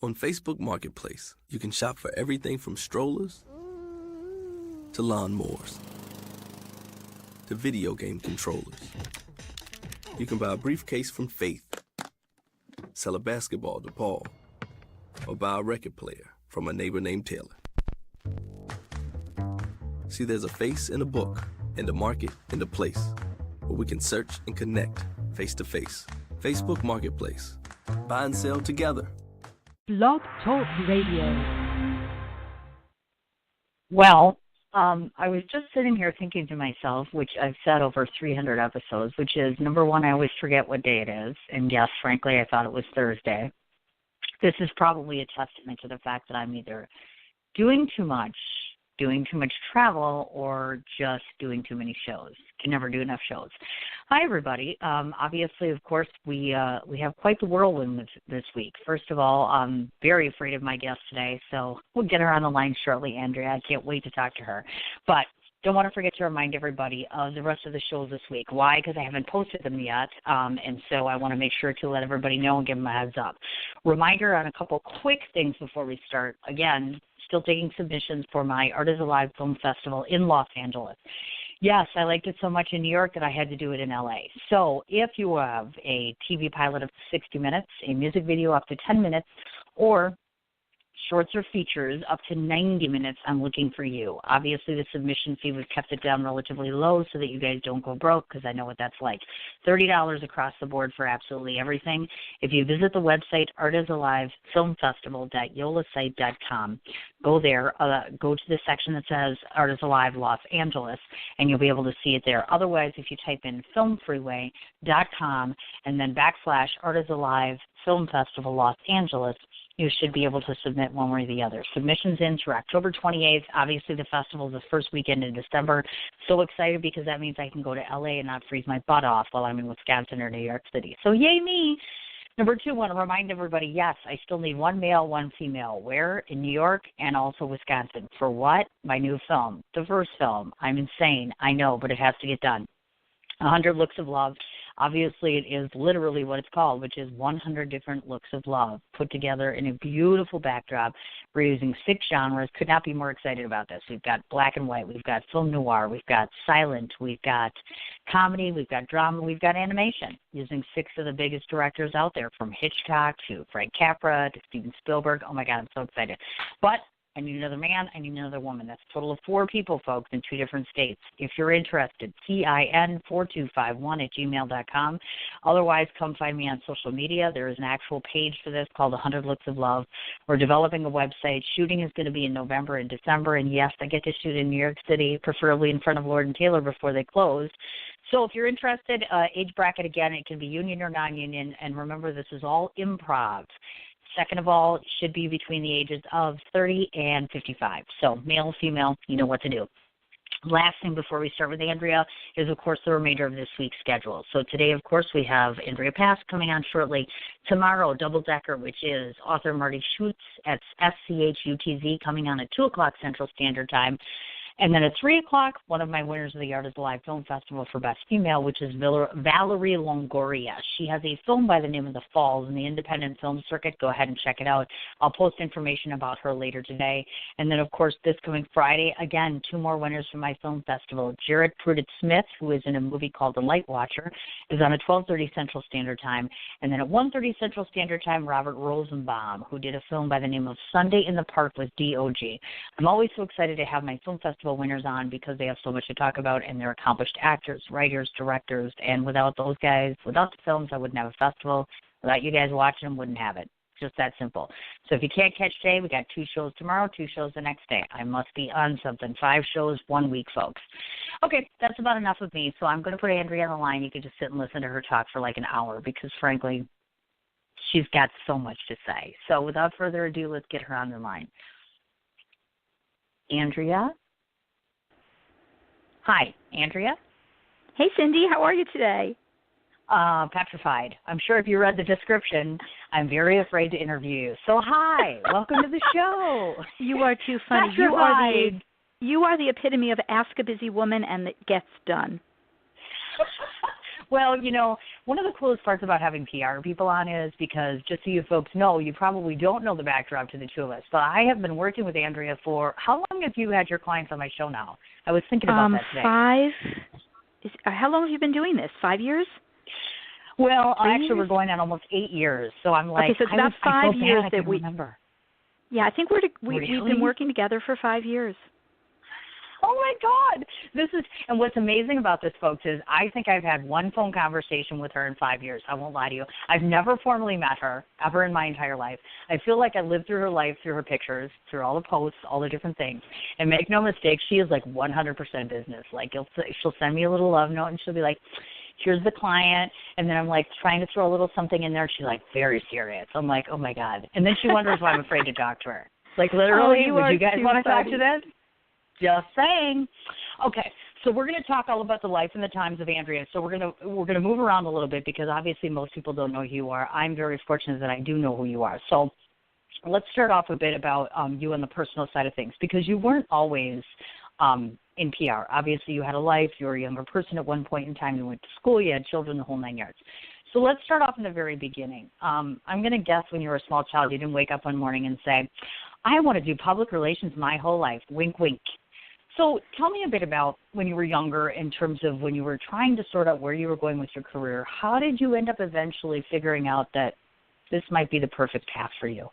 On Facebook Marketplace, you can shop for everything from strollers to lawnmowers to video game controllers. You can buy a briefcase from Faith, sell a basketball to Paul, or buy a record player from a neighbor named Taylor. See, there's a face in a book, and a market in a place where we can search and connect face to face. Facebook Marketplace. Buy and sell together. Blog Talk Radio. Well, I was just sitting here thinking to myself, which I've said over 300 episodes, which is, number one, I always forget what day it is. And yes, frankly, I thought it was Thursday. This is probably a testament to the fact that I'm either doing too much travel, or just doing too many shows. Can never do enough shows. Hi, everybody. Obviously, of course, we have quite the whirlwind this week. First of all, I'm very afraid of my guest today, so we'll get her on the line shortly, Andrea. I can't wait to talk to her. But don't want to forget to remind everybody of the rest of the shows this week. Why? Because I haven't posted them yet, and so I want to make sure to let everybody know and give them a heads up. Reminder on a couple quick things before we start. Again, still taking submissions for my Art is Alive Film Festival in Los Angeles. Yes, I liked it so much in New York that I had to do it in LA. So if you have a TV pilot of 60 minutes, a music video up to 10 minutes, or shorts or features up to 90 minutes, I'm looking for you. Obviously, the submission fee, we've kept it down relatively low so that you guys don't go broke, because I know what that's like. $30 across the board for absolutely everything. If you visit the website, artisalivefilmfestival.yolasite.com, go there, go to the section that says Art is Alive Los Angeles, and you'll be able to see it there. Otherwise, if you type in filmfreeway.com and then / Art is Alive Film Festival Los Angeles, you should be able to submit one way or the other. Submissions in through October 28th. Obviously, the festival is the first weekend in December. So excited, because that means I can go to LA and not freeze my butt off while I'm in Wisconsin or New York City. So yay me. Number two, I want to remind everybody, yes, I still need one male, one female. Where? In New York and also Wisconsin. For what? My new film, the first film. I'm insane, I know, but it has to get done. 100 Looks of Love. Obviously, it is literally what it's called, which is 100 different looks of love put together in a beautiful backdrop. We're using 6 genres. Could not be more excited about this. We've got black and white. We've got film noir. We've got silent. We've got comedy. We've got drama. We've got animation, using 6 of the biggest directors out there, from Hitchcock to Frank Capra to Steven Spielberg. Oh, my God, I'm so excited. But I need another man, I need another woman. That's a total of 4 people, folks, in 2 different states. If you're interested, CIN4251@gmail.com. Otherwise, come find me on social media. There is an actual page for this called 100 Looks of Love. We're developing a website. Shooting is going to be in November and December. And, yes, I get to shoot in New York City, preferably in front of Lord & Taylor before they closed. So if you're interested, age bracket, again, it can be union or non-union. And remember, this is all improv. Second of all, it should be between the ages of 30 and 55. So male, female, you know what to do. Last thing before we start with Andrea is, of course, the remainder of this week's schedule. So today, of course, we have Andrea Pass coming on shortly. Tomorrow, Double Decker, which is author Marty Schutz at SCHUTZ, coming on at 2 o'clock Central Standard Time. And then at 3 o'clock, one of my winners of the Art is Alive Film Festival for Best Female, which is Valerie Longoria. She has a film by the name of The Falls in the independent film circuit. Go ahead and check it out. I'll post information about her later today. And then, of course, this coming Friday, again, 2 more winners from my film festival. Jared Pruitt-Smith, who is in a movie called The Light Watcher, is on at 12:30 Central Standard Time. And then at 1:30 Central Standard Time, Robert Rosenbaum, who did a film by the name of Sunday in the Park with D.O.G. I'm always so excited to have my film festival winners on, because they have so much to talk about, and they're accomplished actors, writers, directors, and without those guys, without the films, I wouldn't have a festival. Without you guys watching them, wouldn't have it. Just that simple. So if you can't catch today, we got 2 shows tomorrow, 2 shows the next day. I must be on something. 5 shows, 1 week, folks. Okay, that's about enough of me. So I'm going to put Andrea on the line. You can just sit and listen to her talk for like an hour, because frankly, she's got so much to say. So without further ado, let's get her on the line. Andrea? Hi, Andrea? Hey, Cindy. How are you today? Petrified. I'm sure if you read the description, I'm very afraid to interview you. So hi, welcome to the show. You are too funny. You are the epitome of ask a busy woman and it gets done. Well, one of the coolest parts about having PR people on is because, just so you folks know, you probably don't know the backdrop to the two of us, but I have been working with Andrea for, how long have you had your clients on my show now? I was thinking about that today. How long have you been doing this? 5 years? Well, actually, we're going on almost 8 years, so I'm like, okay, so it's about 5 years that we remember. Yeah, I think we've been working together for 5 years. Oh my God! And what's amazing about this, folks, is I think I've had one phone conversation with her in 5 years. I won't lie to you. I've never formally met her ever in my entire life. I feel like I lived through her life, through her pictures, through all the posts, all the different things. And make no mistake, she is like 100% business. Like she'll send me a little love note, and she'll be like, here's the client, and then I'm like trying to throw a little something in there, and she's like very serious. I'm like, oh my God. And then she wonders why I'm afraid to talk to her. Like literally, would you guys want to talk to this? Just saying. Okay, so we're going to talk all about the life and the times of Andrea. So we're going to move around a little bit because obviously most people don't know who you are. I'm very fortunate that I do know who you are. So let's start off a bit about you on the personal side of things, because you weren't always in PR. Obviously, you had a life. You were a younger person at one point in time. You went to school. You had children, the whole 9 yards. So let's start off in the very beginning. I'm going to guess when you were a small child, you didn't wake up one morning and say, I want to do public relations my whole life. Wink, wink. So tell me a bit about when you were younger in terms of when you were trying to sort out where you were going with your career. How did you end up eventually figuring out that this might be the perfect path for you?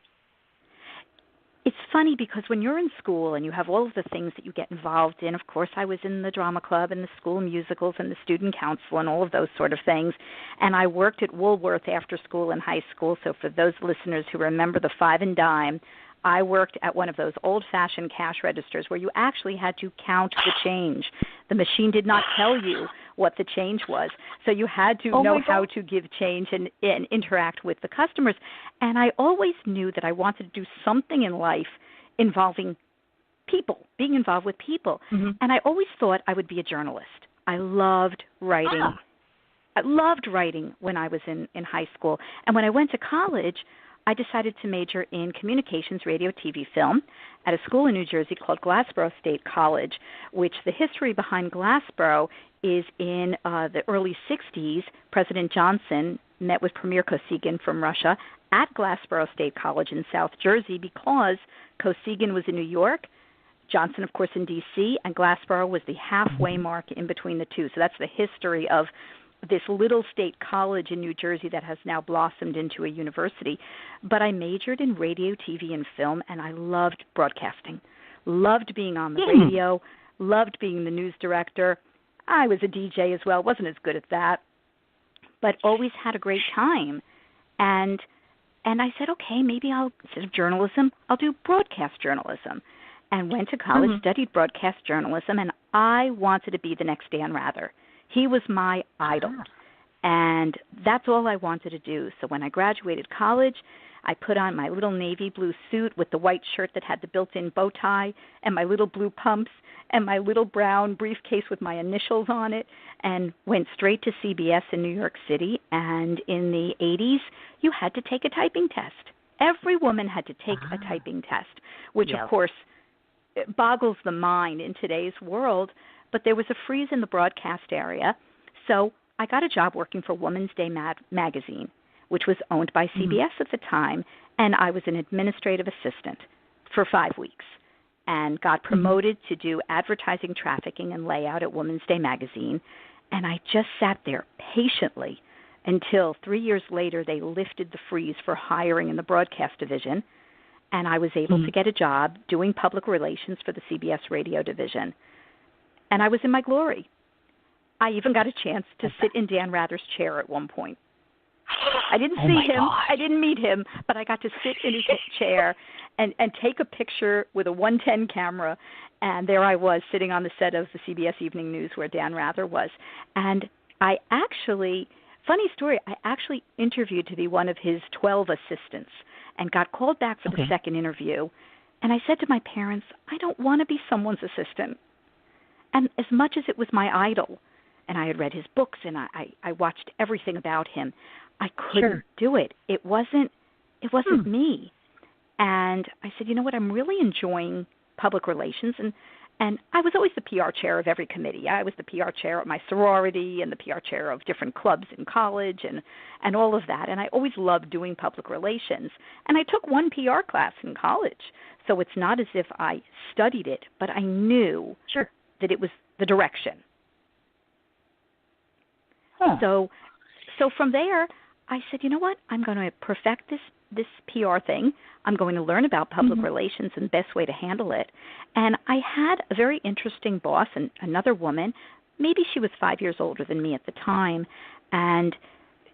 It's funny because when you're in school and you have all of the things that you get involved in, of course I was in the drama club and the school musicals and the student council and all of those sort of things, and I worked at Woolworth after school in high school. So for those listeners who remember the 5 and dime, I worked at one of those old-fashioned cash registers where you actually had to count the change. The machine did not tell you what the change was, so you had to know how to give change and interact with the customers. And I always knew that I wanted to do something in life involving people, being involved with people. Mm-hmm. And I always thought I would be a journalist. I loved writing. I loved writing when I was in high school. And when I went to college, I decided to major in communications, radio, TV, film at a school in New Jersey called Glassboro State College, which the history behind Glassboro is in the early 60s. President Johnson met with Premier Kosygin from Russia at Glassboro State College in South Jersey because Kosygin was in New York, Johnson, of course, in D.C., and Glassboro was the halfway mark in between the two. So that's the history of this little state college in New Jersey that has now blossomed into a university. But I majored in radio, TV, and film, and I loved broadcasting. Loved being on the radio, loved being the news director. I was a DJ as well, wasn't as good at that, but always had a great time. And I said, okay, maybe instead of journalism, I'll do broadcast journalism. And went to college, studied broadcast journalism, and I wanted to be the next Dan Rather. He was my idol, and that's all I wanted to do. So when I graduated college, I put on my little navy blue suit with the white shirt that had the built-in bow tie and my little blue pumps and my little brown briefcase with my initials on it, and went straight to CBS in New York City. And in the 80s, you had to take a typing test. Every woman had to take a typing test, which, of course, boggles the mind in today's world. But there was a freeze in the broadcast area, so I got a job working for Woman's Day magazine, which was owned by CBS at the time, and I was an administrative assistant for 5 weeks and got promoted to do advertising, trafficking, and layout at Woman's Day magazine. And I just sat there patiently until 3 years later they lifted the freeze for hiring in the broadcast division, and I was able to get a job doing public relations for the CBS radio division. And I was in my glory. I even got a chance to sit in Dan Rather's chair at one point. I didn't see him. Gosh. I didn't meet him, but I got to sit in his chair and take a picture with a 110 camera. And there I was sitting on the set of the CBS Evening News where Dan Rather was. And I actually, funny story, I actually interviewed to be one of his 12 assistants and got called back for the second interview. And I said to my parents, I don't want to be someone's assistant. And as much as it was my idol, and I had read his books and I watched everything about him, I couldn't do it. It wasn't me. And I said, you know what, I'm really enjoying public relations, And I was always the PR chair of every committee. I was the PR chair at my sorority and the PR chair of different clubs in college and all of that. And I always loved doing public relations. And I took one PR class in college. So it's not as if I studied it, but I knew that it was the direction. Huh. So from there, I said, you know what? I'm going to perfect this PR thing. I'm going to learn about public relations and the best way to handle it. And I had a very interesting boss, and another woman. Maybe she was 5 years older than me at the time, and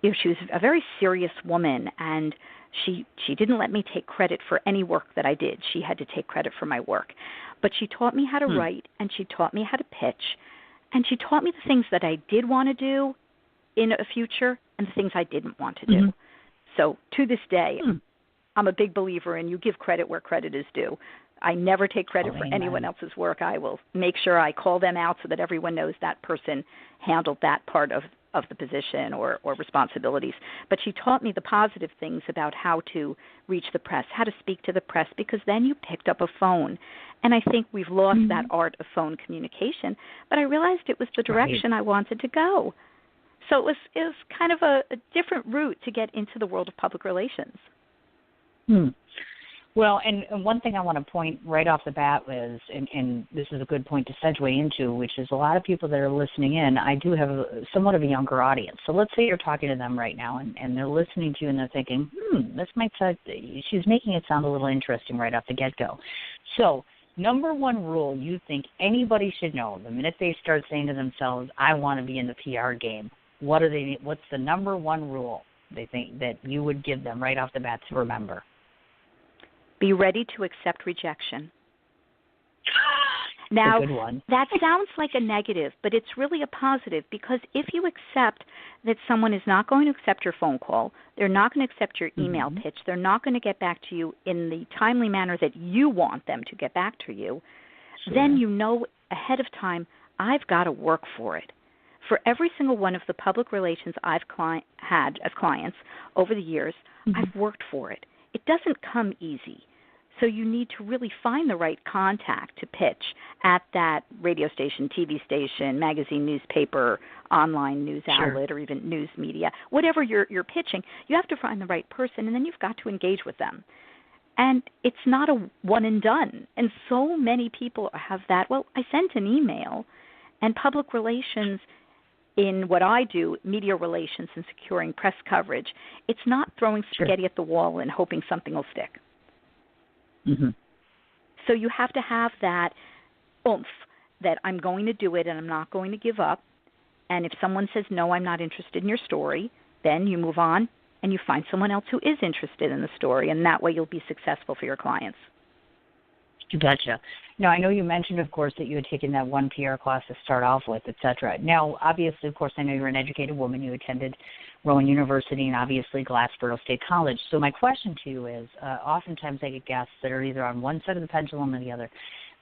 she was a very serious woman. And she didn't let me take credit for any work that I did. She had to take credit for my work, but she taught me how to write, and she taught me how to pitch, and she taught me the things that I did want to do in a future and the things I didn't want to do. So to this day, I'm a big believer in you give credit where credit is due. I never take credit for anyone else's work. I will make sure I call them out so that everyone knows that person handled that part of the position or responsibilities. But she taught me the positive things about how to reach the press, how to speak to the press, because then you picked up a phone. And I think we've lost that art of phone communication. But I realized it was the direction I wanted to go. So it was kind of a different route to get into the world of public relations. Well, and one thing I want to point right off the bat is, and this is a good point to segue into, which is a lot of people that are listening in, I do have somewhat of a younger audience. So let's say you're talking to them right now, and they're listening to you, and they're thinking, this might sound, she's making it sound a little interesting right off the get-go. So number one rule you think anybody should know the minute they start saying to themselves, I want to be in the PR game, what's the number one rule they think that you would give them right off the bat to remember? Be ready to accept rejection. Now, a good one. That sounds like a negative, but it's really a positive, because if you accept that someone is not going to accept your phone call, they're not going to accept your email pitch, they're not going to get back to you in the timely manner that you want them to get back to you, then you know ahead of time, I've got to work for it. For every single one of the public relations I've had as clients over the years, I've worked for it. It doesn't come easy. So you need to really find the right contact to pitch at that radio station, TV station, magazine, newspaper, online news outlet, or even news media. Whatever you're pitching, you have to find the right person, and then you've got to engage with them. And it's not a one and done. And so many people have that, well, I sent an email, and public relations in what I do, media relations and securing press coverage, it's not throwing spaghetti at the wall and hoping something will stick. So you have to have that oomph that I'm going to do it and I'm not going to give up. And if someone says, no, I'm not interested in your story, then you move on and you find someone else who is interested in the story, and that way you'll be successful for your clients. You betcha. Now, I know you mentioned, of course, that you had taken that one PR class to start off with, et cetera. Now, obviously, of course, I know you're an educated woman. You attended Rowan University and obviously Glassboro State College. So my question to you is, oftentimes I get guests that are either on one side of the pendulum or the other,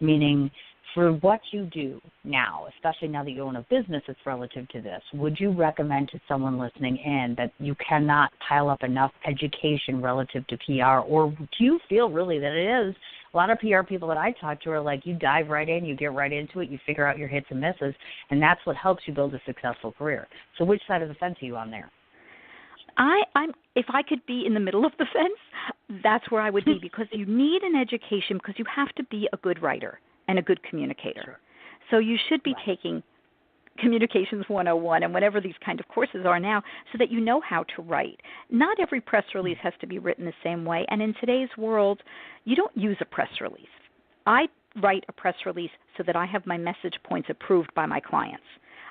meaning for what you do now, especially now that you own a business that's relative to this, would you recommend to someone listening in that you cannot pile up enough education relative to PR, or do you feel really that it is? A lot of PR people that I talk to are like, you dive right in, you get right into it, you figure out your hits and misses, and that's what helps you build a successful career. So which side of the fence are you on there? If I could be in the middle of the fence, that's where I would be, because you need an education, because you have to be a good writer and a good communicator. So you should be taking Communications 101 and whatever these kind of courses are now, so that you know how to write. Not every press release has to be written the same way, and in today's world, you don't use a press release. I write a press release so that I have my message points approved by my clients.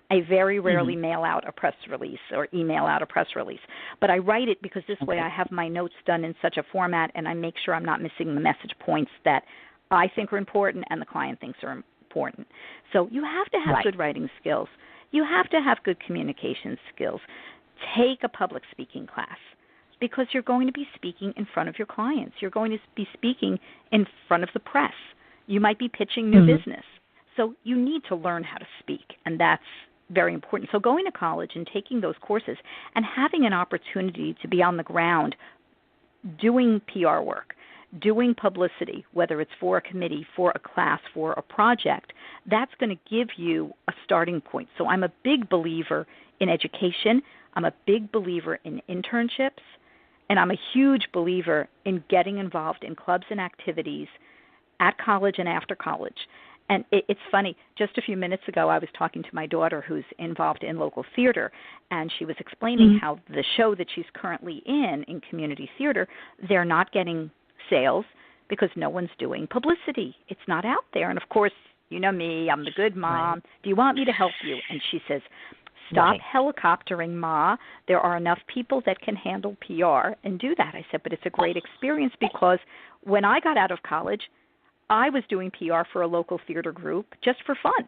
I very rarely mail out a press release or email out a press release, but I write it because this way I have my notes done in such a format, and I make sure I'm not missing the message points that I think are important and the client thinks are important. So you have to have good writing skills. You have to have good communication skills. Take a public speaking class, because you're going to be speaking in front of your clients. You're going to be speaking in front of the press. You might be pitching new business. So you need to learn how to speak, and that's very important. So going to college and taking those courses and having an opportunity to be on the ground doing PR work, doing publicity, whether it's for a committee, for a class, for a project, that's going to give you a starting point. So I'm a big believer in education. I'm a big believer in internships. And I'm a huge believer in getting involved in clubs and activities at college and after college. And it's funny, just a few minutes ago I was talking to my daughter who's involved in local theater, and she was explaining how the show that she's currently in community theater, they're not getting sales because no one's doing publicity. It's not out there. And, of course, you know me, I'm the good mom. Right. Do you want me to help you? And she says, stop helicoptering, Ma. There are enough people that can handle PR and do that. I said, but it's a great experience because when I got out of college, I was doing PR for a local theater group just for fun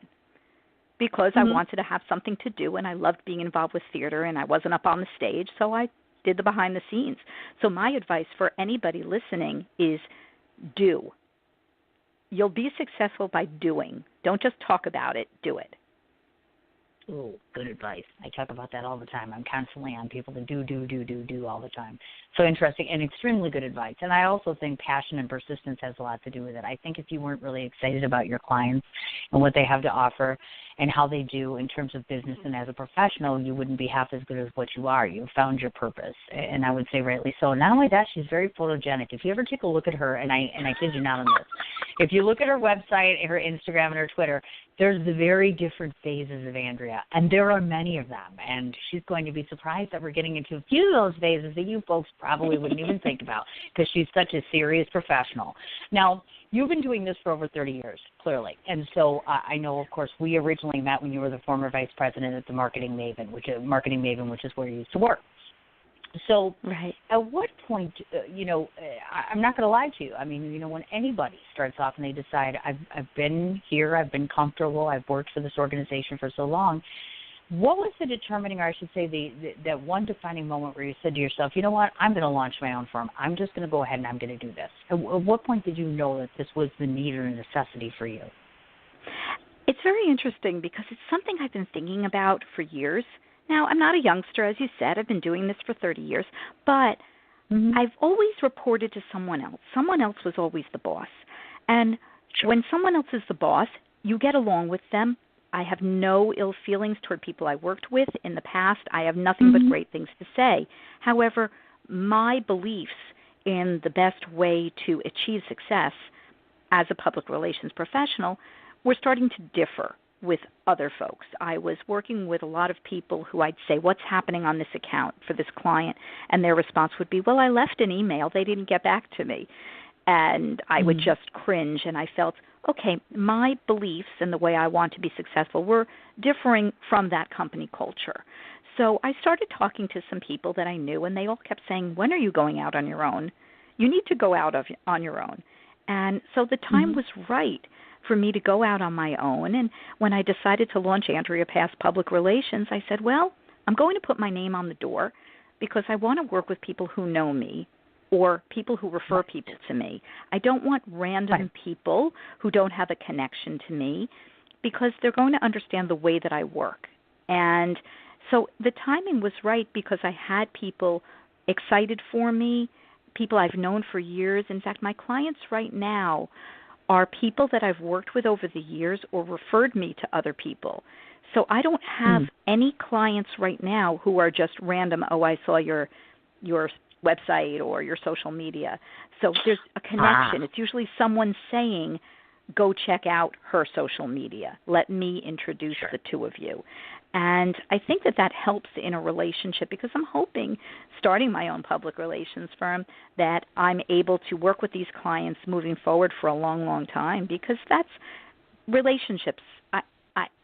because I wanted to have something to do, and I loved being involved with theater, and I wasn't up on the stage, so I did the behind the scenes. So my advice for anybody listening is do. You'll be successful by doing. Don't just talk about it, do it. Oh, good advice. I talk about that all the time. I'm constantly on people to do all the time. So interesting and extremely good advice. And I also think passion and persistence has a lot to do with it. I think if you weren't really excited about your clients and what they have to offer and how they do in terms of business and as a professional, you wouldn't be half as good as what you are. You've found your purpose, and I would say rightly so. Not only that, she's very photogenic. If you ever take a look at her, and I kid you not on this, if you look at her website, her Instagram, and her Twitter, there's the very different phases of Andrea, and there are many of them, and she's going to be surprised that we're getting into a few of those phases that you folks probably wouldn't even think about because she's such a serious professional. Now, you've been doing this for over 30 years, clearly, and so I know, of course, we originally met when you were the former vice president at the Marketing Maven, which is where you used to work. So at what point, I'm not going to lie to you. I mean, when anybody starts off and they decide, I've been here, I've been comfortable, I've worked for this organization for so long, what was the determining, or I should say that one defining moment where you said to yourself, you know what, I'm going to launch my own firm. I'm just going to go ahead and I'm going to do this. At what point did you know that this was the need or necessity for you? It's very interesting because it's something I've been thinking about for years. Now, I'm not a youngster, as you said. I've been doing this for 30 years. But I've always reported to someone else. Someone else was always the boss. And when someone else is the boss, you get along with them. I have no ill feelings toward people I worked with in the past. I have nothing but great things to say. However, my beliefs in the best way to achieve success as a public relations professional were starting to differ with other folks. I was working with a lot of people who I'd say, what's happening on this account for this client? And their response would be, well, I left an email. They didn't get back to me. And I would just cringe, and I felt, okay, my beliefs and the way I want to be successful were differing from that company culture. So I started talking to some people that I knew, and they all kept saying, when are you going out on your own? You need to go out on your own. And so the time was right for me to go out on my own. And when I decided to launch Andrea Pass Public Relations, I said, well, I'm going to put my name on the door because I want to work with people who know me or people who refer people to me. I don't want random people who don't have a connection to me because they're going to understand the way that I work. And so the timing was right because I had people excited for me, people I've known for years. In fact, my clients right now are people that I've worked with over the years or referred me to other people. So I don't have any clients right now who are just random, oh, I saw your website or your social media. So there's a connection. It's usually someone saying, go check out her social media. Let me introduce the two of you. And I think that helps in a relationship because I'm hoping, starting my own public relations firm, that I'm able to work with these clients moving forward for a long, long time because that's relationships.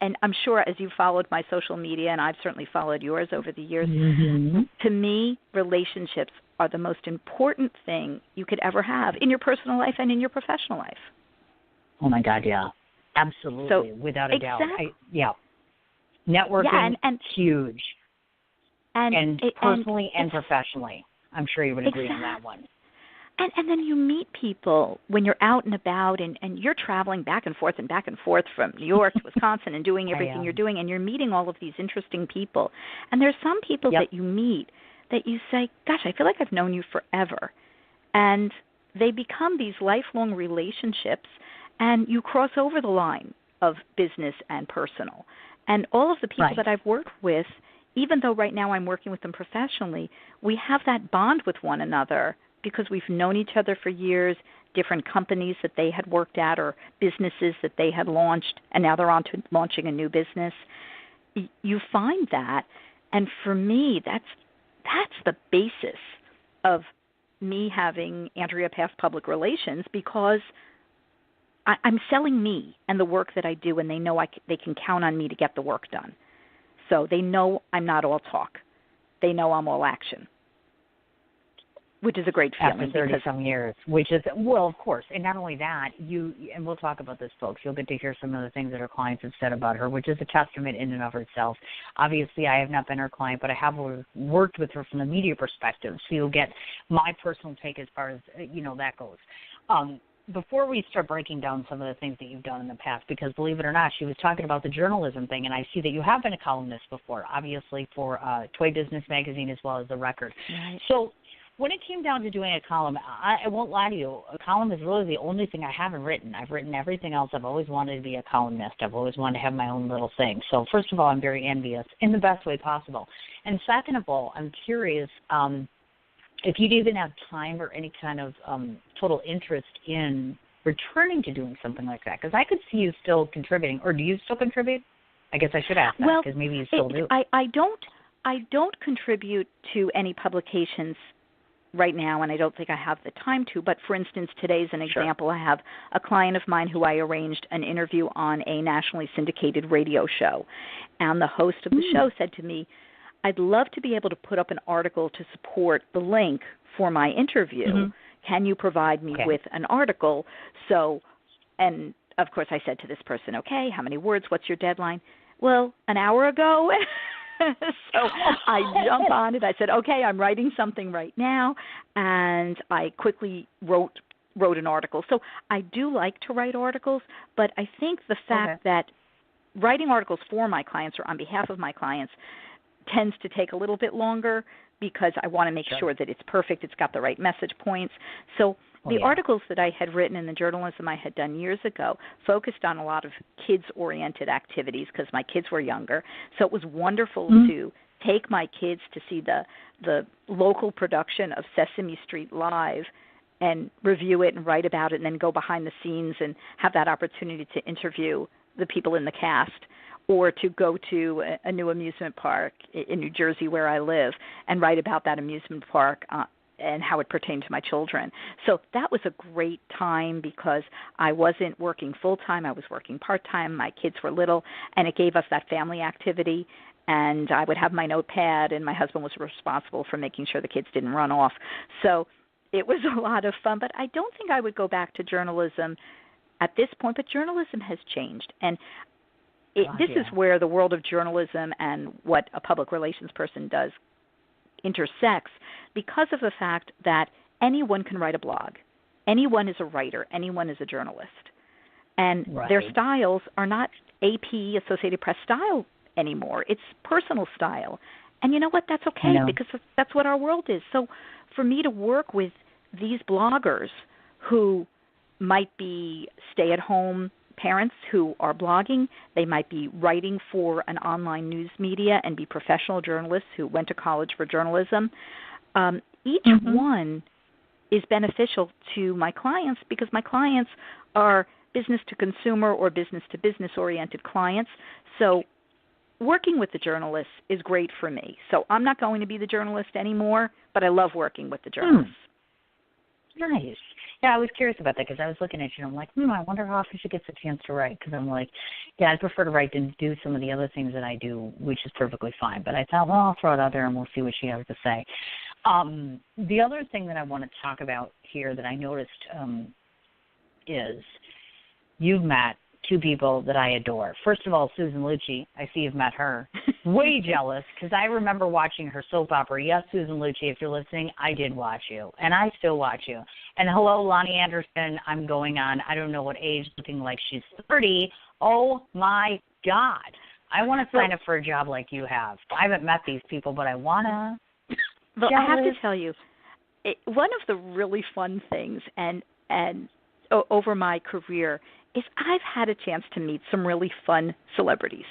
And I'm sure as you followed my social media, and I've certainly followed yours over the years, to me, relationships are the most important thing you could ever have in your personal life and in your professional life. Oh, my God, yeah. Absolutely, so, without a doubt. Networking, and huge. And personally and professionally. I'm sure you would agree on that one. And then you meet people when you're out and about and you're traveling back and forth from New York to Wisconsin and doing everything you're doing, and you're meeting all of these interesting people. And there's some people that you meet that you say, gosh, I feel like I've known you forever. And they become these lifelong relationships, and you cross over the line of business and personal. And all of the people that I've worked with, even though right now I'm working with them professionally, we have that bond with one another because we've known each other for years, different companies that they had worked at or businesses that they had launched, and now they're on to launching a new business. You find that, and for me, that's the basis of me having Andrea Pass Public Relations, because I'm selling me and the work that I do, and they know they can count on me to get the work done. So they know I'm not all talk. They know I'm all action, which is a great feeling. After 30-some years, which is, well, of course. And not only that, and we'll talk about this, folks. You'll get to hear some of the things that her clients have said about her, which is a testament in and of itself. Obviously, I have not been her client, but I have worked with her from the media perspective. So you'll get my personal take as far as, that goes. Before we start breaking down some of the things that you've done in the past, because believe it or not, she was talking about the journalism thing, and I see that you have been a columnist before, obviously for Toy Business Magazine as well as The Record. Right. So when it came down to doing a column, I won't lie to you, a column is really the only thing I haven't written. I've written everything else. I've always wanted to be a columnist. I've always wanted to have my own little thing. So first of all, I'm very envious in the best way possible. And second of all, I'm curious if you'd even have time or any kind of total interest in returning to doing something like that, because I could see you still contributing. Or do you still contribute? I guess I should ask that, because maybe you still do. I don't contribute to any publications right now, and I don't think I have the time to. But for instance, today's an example. I have a client of mine who I arranged an interview on a nationally syndicated radio show, and the host of the show said to me, I'd love to be able to put up an article to support the link for my interview. Mm-hmm. Can you provide me with an article? So, and of course I said to this person, okay, how many words? What's your deadline? Well, an hour ago. So I jump on it. I said, okay, I'm writing something right now, and I quickly wrote an article. So I do like to write articles, but I think the fact that writing articles for my clients or on behalf of my clients tends to take a little bit longer, because I want to make sure that it's perfect, it's got the right message points. So the articles that I had written in the journalism I had done years ago focused on a lot of kids-oriented activities because my kids were younger. So it was wonderful to take my kids to see the local production of Sesame Street Live and review it and write about it, and then go behind the scenes and have that opportunity to interview the people in the cast, or to go to a new amusement park in New Jersey where I live and write about that amusement park and how it pertained to my children. So that was a great time because I wasn't working full-time. I was working part-time. My kids were little, and it gave us that family activity. And I would have my notepad, and my husband was responsible for making sure the kids didn't run off. So it was a lot of fun. But I don't think I would go back to journalism at this point. But journalism has changed. And this is where the world of journalism and what a public relations person does intersects, because of the fact that anyone can write a blog. Anyone is a writer. Anyone is a journalist. And their styles are not AP, Associated Press style anymore. It's personal style. And you know what? That's okay, because that's what our world is. So for me to work with these bloggers who might be stay-at-home parents who are blogging, they might be writing for an online news media and be professional journalists who went to college for journalism. Each one is beneficial to my clients because my clients are business-to-consumer or business-to-business oriented clients. So working with the journalists is great for me. So I'm not going to be the journalist anymore, but I love working with the journalists. Nice. Yeah, I was curious about that because I was looking at you and I'm like, I wonder how often she gets a chance to write, because I'm like, I prefer to write than do some of the other things that I do, which is perfectly fine. But I thought, well, I'll throw it out there and we'll see what she has to say. The other thing that I want to talk about here that I noticed is you've met two people that I adore. First of all, Susan Lucci. I see you've met her. Way jealous, because I remember watching her soap opera. Yes, Susan Lucci, if you're listening, I did watch you, and I still watch you. And hello, Lonnie Anderson. I'm going on, I don't know what age, looking like she's 30. Oh, my God. I want to sign up for a job like you have. I haven't met these people, but I want to. Well, I have to tell you, one of the really fun things over my career is I've had a chance to meet some really fun celebrities.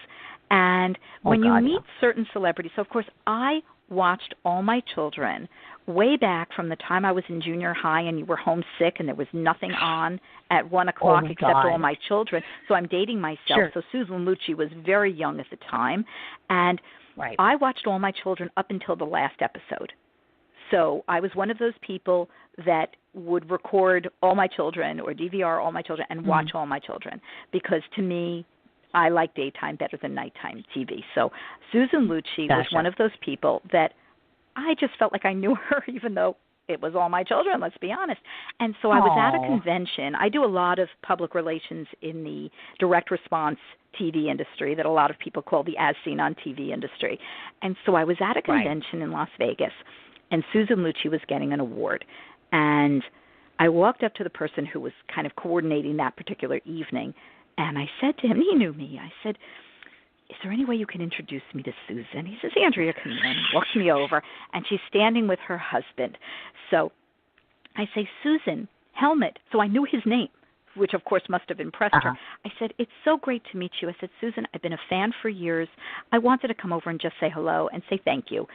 And when you meet certain celebrities, so of course I watched All My Children way back from the time I was in junior high and you were homesick and there was nothing on at 1 o'clock except All My Children. So I'm dating myself. Sure. So Susan Lucci was very young at the time. And I watched All My Children up until the last episode. So I was one of those people that would record All My Children or DVR All My Children and watch All My Children, because to me, I like daytime better than nighttime TV. So Susan Lucci was one of those people that I just felt like I knew her, even though it was All My Children, let's be honest. And so I was at a convention. I do a lot of public relations in the direct response TV industry that a lot of people call the as seen on TV industry. And so I was at a convention in Las Vegas, and Susan Lucci was getting an award. And I walked up to the person who was kind of coordinating that particular evening, and I said to him, he knew me, I said, is there any way you can introduce me to Susan? He says, Andrea, come in. He walks me over, and she's standing with her husband. So I say, Susan, Helmut. So I knew his name, which of course must have impressed her. I said, it's so great to meet you. I said, Susan, I've been a fan for years. I wanted to come over and just say hello and say thank you.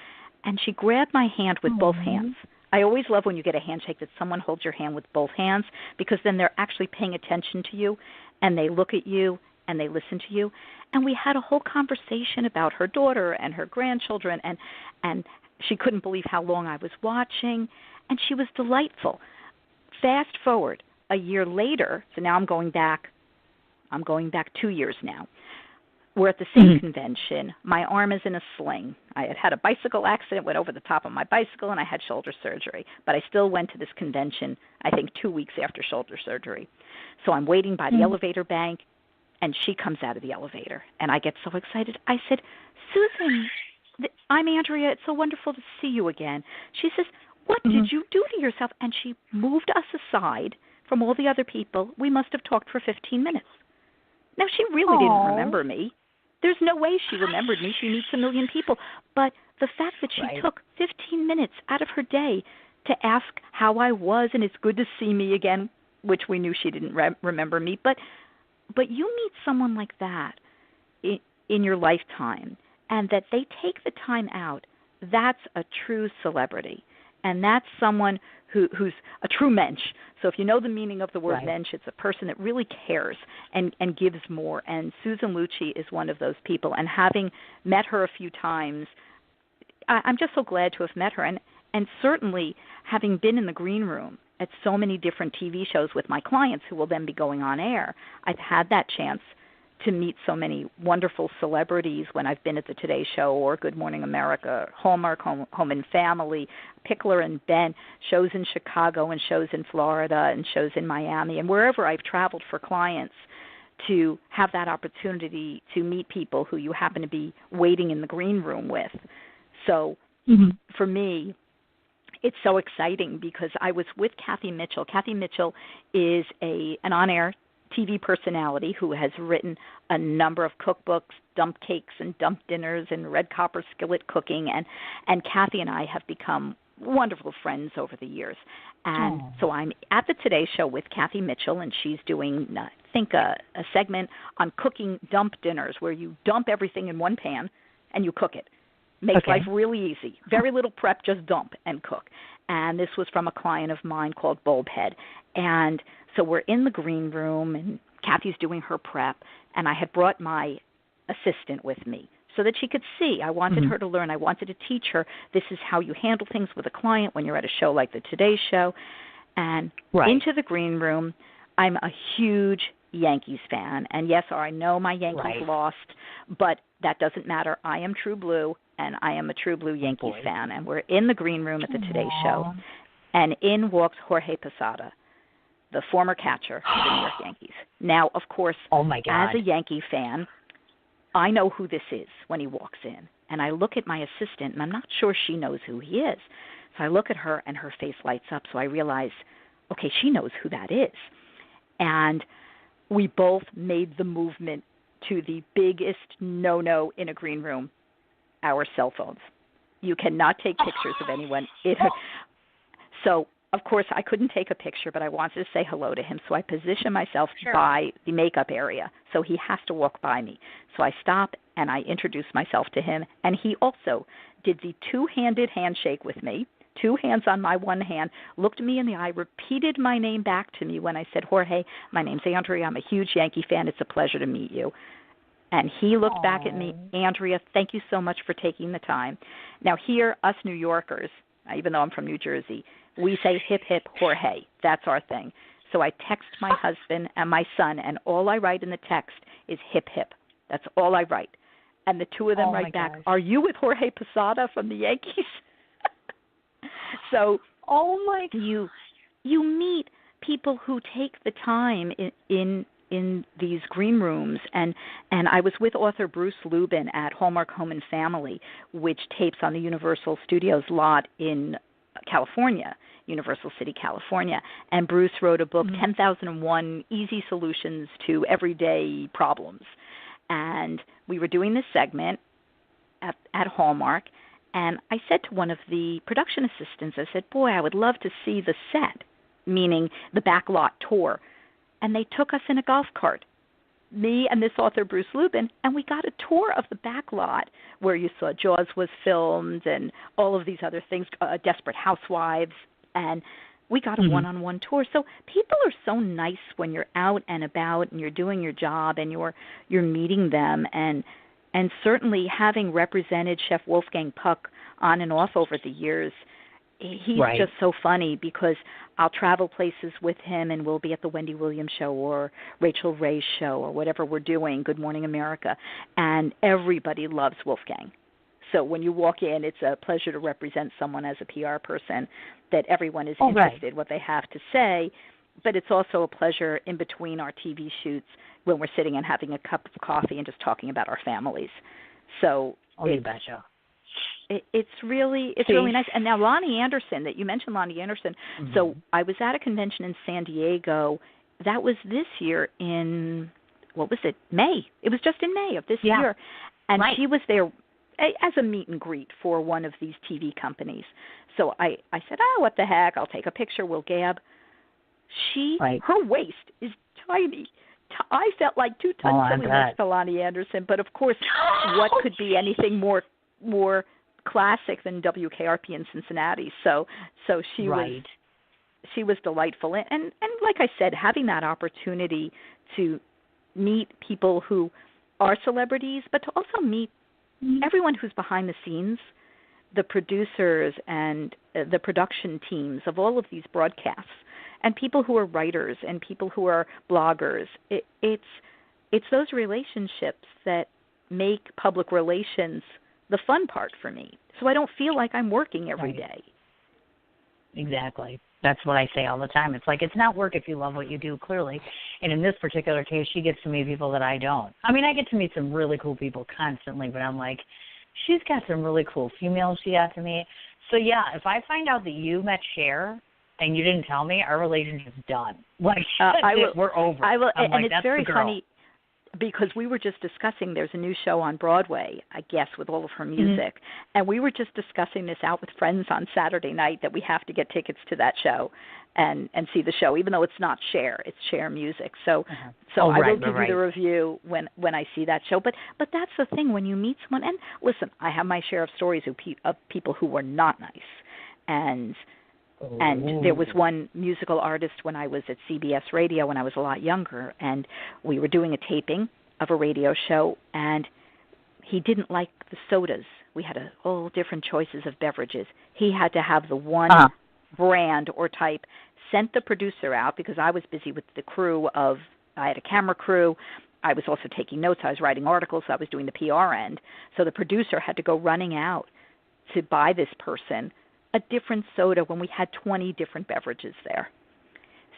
And she grabbed my hand with both hands. I always love when you get a handshake that someone holds your hand with both hands, because then they're actually paying attention to you, and they look at you, and they listen to you. And we had a whole conversation about her daughter and her grandchildren, and she couldn't believe how long I was watching, and she was delightful. Fast forward a year later, so now I'm going back 2 years now. We're at the same convention. My arm is in a sling. I had had a bicycle accident, went over the top of my bicycle, and I had shoulder surgery. But I still went to this convention, I think 2 weeks after shoulder surgery. So I'm waiting by the elevator bank, and she comes out of the elevator, and I get so excited. I said, Susan, I'm Andrea. It's so wonderful to see you again. She says, what did you do to yourself? And she moved us aside from all the other people. We must have talked for 15 minutes. Now, she really didn't remember me. There's no way she remembered me. She meets a million people. But the fact that she took 15 minutes out of her day to ask how I was, and it's good to see me again, which we knew she didn't remember me. But you meet someone like that in your lifetime, and that they take the time out, that's a true celebrity. And that's someone who's a true mensch. So if you know the meaning of the word mensch, it's a person that really cares and gives more. And Susan Lucci is one of those people. And having met her a few times, I'm just so glad to have met her. And certainly having been in the green room at so many different TV shows with my clients who will then be going on air, I've had that chance to meet so many wonderful celebrities when I've been at the Today Show or Good Morning America, Hallmark, Home and Family, Pickler and Ben, shows in Chicago and shows in Florida and shows in Miami, and wherever I've traveled for clients, to have that opportunity to meet people who you happen to be waiting in the green room with. So for me, it's so exciting because I was with Kathy Mitchell. Kathy Mitchell is an on-air TV personality who has written a number of cookbooks, dump cakes and dump dinners and red copper skillet cooking, and Kathy and I have become wonderful friends over the years. And so I'm at the Today Show with Kathy Mitchell, and she's doing, I think, a segment on cooking dump dinners where you dump everything in one pan and you cook it. Makes life really easy. Very little prep, just dump and cook. And this was from a client of mine called Bulbhead. And so we're in the green room, and Kathy's doing her prep, and I had brought my assistant with me so that she could see. I wanted her to learn. I wanted to teach her this is how you handle things with a client when you're at a show like the Today Show. And into the green room, I'm a huge Yankees fan. And yes, I know my Yankees lost, but that doesn't matter. I am true blue, and I am a true blue Yankees fan. And we're in the green room at the Today Show, and in walks Jorge Posada, the former catcher for the New York Yankees. Now, of course, as a Yankee fan, I know who this is when he walks in. And I look at my assistant, and I'm not sure she knows who he is. So I look at her, and her face lights up. So I realize, okay, she knows who that is. And we both made the movement to the biggest no-no in a green room, our cell phones. You cannot take pictures of anyone. So, of course, I couldn't take a picture, but I wanted to say hello to him. So I positioned myself by the makeup area. So he has to walk by me. So I stop and I introduce myself to him. And he also did the two-handed handshake with me, 2 hands on my one hand, looked me in the eye, repeated my name back to me when I said, Jorge, my name's Andrea. I'm a huge Yankee fan. It's a pleasure to meet you. And he looked back at me, Andrea, thank you so much for taking the time. Now here, us New Yorkers, even though I'm from New Jersey, we say hip, hip, Jorge. That's our thing. So I text my husband and my son, and all I write in the text is hip, hip. That's all I write. And the two of them write back, are you with Jorge Posada from the Yankees? So you meet people who take the time in these green rooms, and I was with author Bruce Lubin at Hallmark Home and Family, which tapes on the Universal Studios lot in California, Universal City, California. And Bruce wrote a book, 10,001 Easy Solutions to Everyday Problems. And we were doing this segment at Hallmark, and I said to one of the production assistants, I said, boy, I would love to see the set, meaning the backlot tour. And they took us in a golf cart, me and this author, Bruce Lubin, and we got a tour of the backlot where you saw Jaws was filmed and all of these other things, Desperate Housewives, and we got a one-on-one tour. So people are so nice when you're out and about and you're doing your job and you're meeting them, and certainly having represented Chef Wolfgang Puck on and off over the years, he's just so funny because I'll travel places with him and we'll be at the Wendy Williams show or Rachel Ray's show or whatever we're doing, Good Morning America, and everybody loves Wolfgang. So when you walk in, it's a pleasure to represent someone as a PR person that everyone is interested what they have to say, but it's also a pleasure in between our TV shoots when we're sitting and having a cup of coffee and just talking about our families. So you betcha. It's really nice. And now Lonnie Anderson, that you mentioned Lonnie Anderson. So I was at a convention in San Diego. That was this year in, May. It was just in May of this year. And she was there as a meet and greet for one of these TV companies. So I said, what the heck, I'll take a picture, we'll gab. Her waist is tiny. I felt like 2 tons next to Lonnie Anderson. But, of course, what could be anything more classic than WKRP in Cincinnati? So she was delightful. And like I said, having that opportunity to meet people who are celebrities, but to also meet everyone who's behind the scenes, the producers and the production teams of all of these broadcasts, and people who are writers and people who are bloggers. It's those relationships that make public relations the fun part for me. So I don't feel like I'm working every day. Exactly. That's what I say all the time. It's like, it's not work if you love what you do, clearly. And in this particular case, she gets to meet people that I don't. I mean, I get to meet some really cool people constantly, but I'm like, she's got some really cool females she got to meet. So, yeah, if I find out that you met Cher and you didn't tell me, our relationship's done. Like, we're over. I will, and like, it's very funny because we were just discussing, there's a new show on Broadway, I guess, with all of her music, and we were just discussing this out with friends on Saturday night that we have to get tickets to that show and see the show, even though it's not Cher, it's Cher music. So I will give you the review when I see that show. But that's the thing, when you meet someone, and listen, I have my share of stories of people who were not nice, and there was one musical artist when I was at CBS Radio when I was a lot younger, and we were doing a taping of a radio show, and he didn't like the sodas. We had all different choices of beverages. He had to have the one brand or type, sent the producer out because I was busy with the crew I had a camera crew. I was also taking notes. I was writing articles. So I was doing the PR end. So the producer had to go running out to buy this person a different soda when we had 20 different beverages there.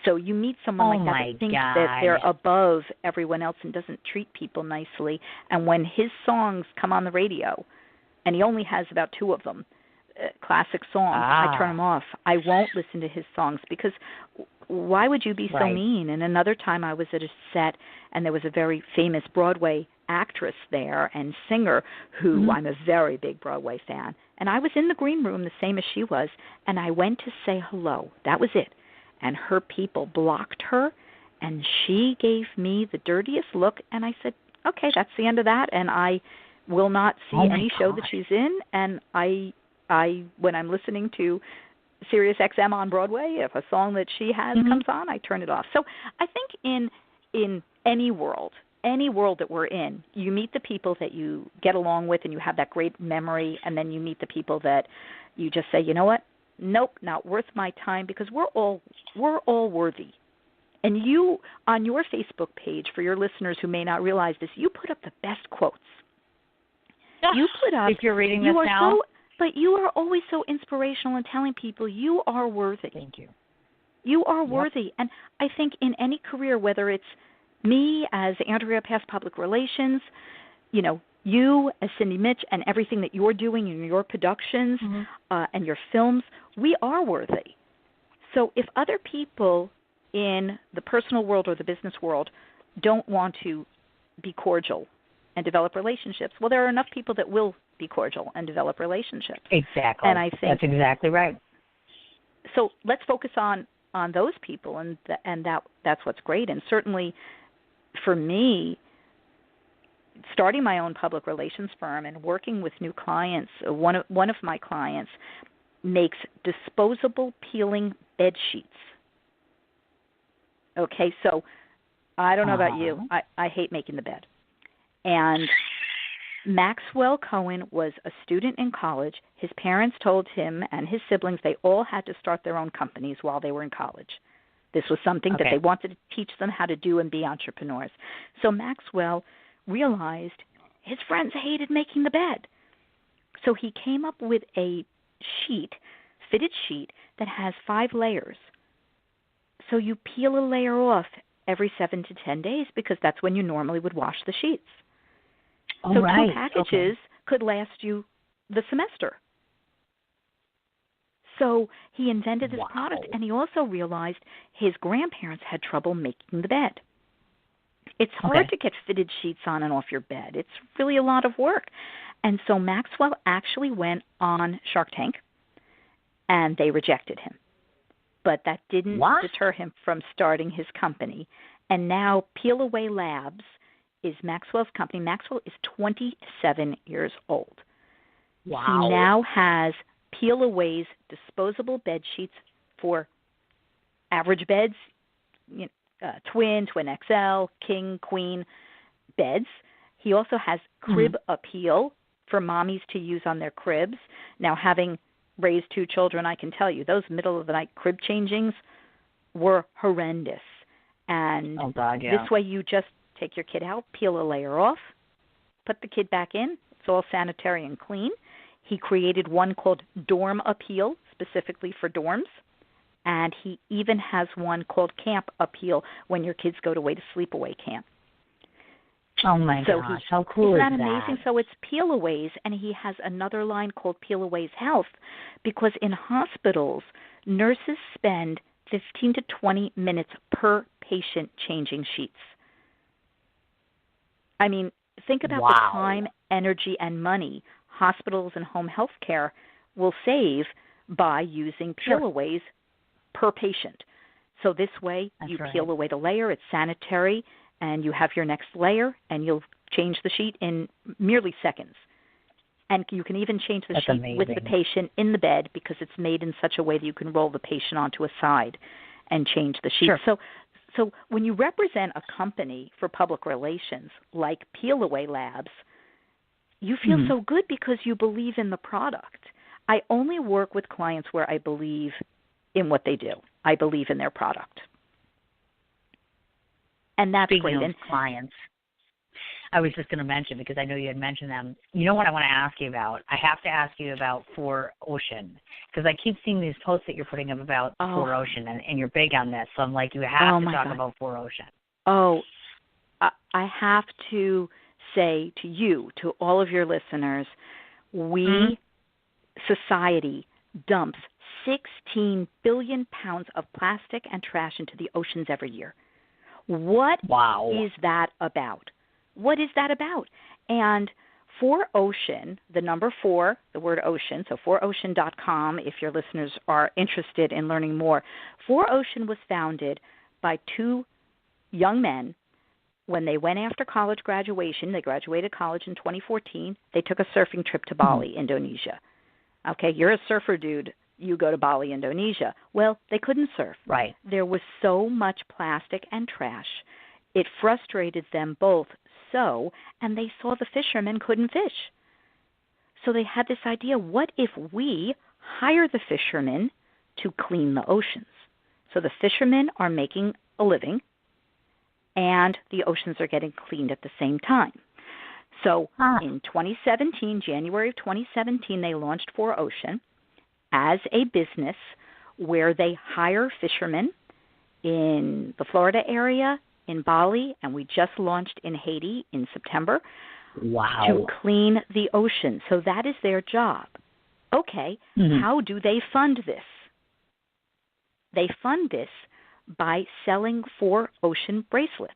So you meet someone like that thinks that they're above everyone else and doesn't treat people nicely. And when his songs come on the radio, and he only has about 2 of them, classic songs, I turn them off. I won't listen to his songs because why would you be so mean? And another time I was at a set and there was a very famous Broadway actress there and singer who I'm a very big Broadway fan. And I was in the green room the same as she was, and I went to say hello. That was it. And her people blocked her, and she gave me the dirtiest look, and I said, okay, that's the end of that, and I will not see any show that she's in, and I when I'm listening to Sirius XM on Broadway, if a song that she has comes on, I turn it off. So I think in any world that we're in, you meet the people that you get along with and you have that great memory, and then you meet the people that you just say, you know what, nope, not worth my time, because we're all worthy. And you, on your Facebook page, for your listeners who may not realize this, you put up the best quotes. You put up, if you're reading this now. But you are always so inspirational in telling people you are worthy. Thank you. You are worthy. And I think in any career, whether it's me as Andrea Pass Public Relations, you as Cindy Mich, and everything that you're doing in your productions and your films, we are worthy. So if other people in the personal world or the business world don't want to be cordial and develop relationships, well, there are enough people that will be cordial and develop relationships. Exactly. And I think that's exactly right. So let's focus on those people, and that's what's great. And certainly for me, starting my own public relations firm and working with new clients, one of my clients makes disposable peeling bed sheets. Okay, so I don't know about you. I hate making the bed. And Maxwell Cohen was a student in college. His parents told him and his siblings they all had to start their own companies while they were in college. This was something that they wanted to teach them how to do and be entrepreneurs. So Maxwell realized his friends hated making the bed. So he came up with a fitted sheet that has 5 layers. So you peel a layer off every 7 to 10 days because that's when you normally would wash the sheets. So 2 packages could last you the semester. So he invented this product, and he also realized his grandparents had trouble making the bed. It's hard to get fitted sheets on and off your bed. It's really a lot of work. And so Maxwell actually went on Shark Tank, and they rejected him. But that didn't deter him from starting his company. And now Peel Away Labs is Maxwell's company. Maxwell is 27 years old. Wow. He now has Peel Away's disposable bed sheets for average beds, twin, twin XL, king, queen beds. He also has crib appeal for mommies to use on their cribs. Now, having raised 2 children, I can tell you, those middle-of-the-night crib changings were horrendous. And this way you just take your kid out, peel a layer off, put the kid back in. It's all sanitary and clean. He created one called Dorm Appeal, specifically for dorms. And he even has one called Camp Appeal when your kids go to sleepaway camp. Oh, my gosh. How cool is that? Isn't that amazing? So it's Peel Aways, and he has another line called Peel Aways Health, because in hospitals, nurses spend 15 to 20 minutes per patient changing sheets. I mean, think about the time, energy, and money hospitals and home health care will save by using peel-aways per patient. So this way, you peel away the layer, it's sanitary, and you have your next layer, and you'll change the sheet in merely seconds. And you can even change the sheet with the patient in the bed because it's made in such a way that you can roll the patient onto a side and change the sheet. So when you represent a company for public relations like Peel Away Labs, you feel so good because you believe in the product. I only work with clients where I believe in what they do. I believe in their product. And that's great. Speaking of clients, I was just going to mention, because I know you had mentioned them, you know what I want to ask you about? I have to ask you about 4Ocean, because I keep seeing these posts that you're putting up about 4Ocean, and you're big on this. So I'm like, you have to talk about 4Ocean. Oh, I have to say to you, to all of your listeners, society dumps 16 billion pounds of plastic and trash into the oceans every year. What is that about? what is that about? And 4Ocean, the number 4, the word ocean, so 4Ocean.com if your listeners are interested in learning more. 4Ocean was founded by two young men when they went after college graduation. They graduated college in 2014. They took a surfing trip to Bali, Indonesia. Okay, you're a surfer dude. You go to Bali, Indonesia. Well, they couldn't surf. Right. There was so much plastic and trash. It frustrated them both and they saw the fishermen couldn't fish. So they had this idea, what if we hire the fishermen to clean the oceans? So the fishermen are making a living, and the oceans are getting cleaned at the same time. So in 2017, January of 2017, they launched 4Ocean as a business where they hire fishermen in the Florida area, in Bali, and we just launched in Haiti in September. Wow. To clean the ocean. So that is their job. Okay, how do they fund this? They fund this by selling 4Ocean bracelets.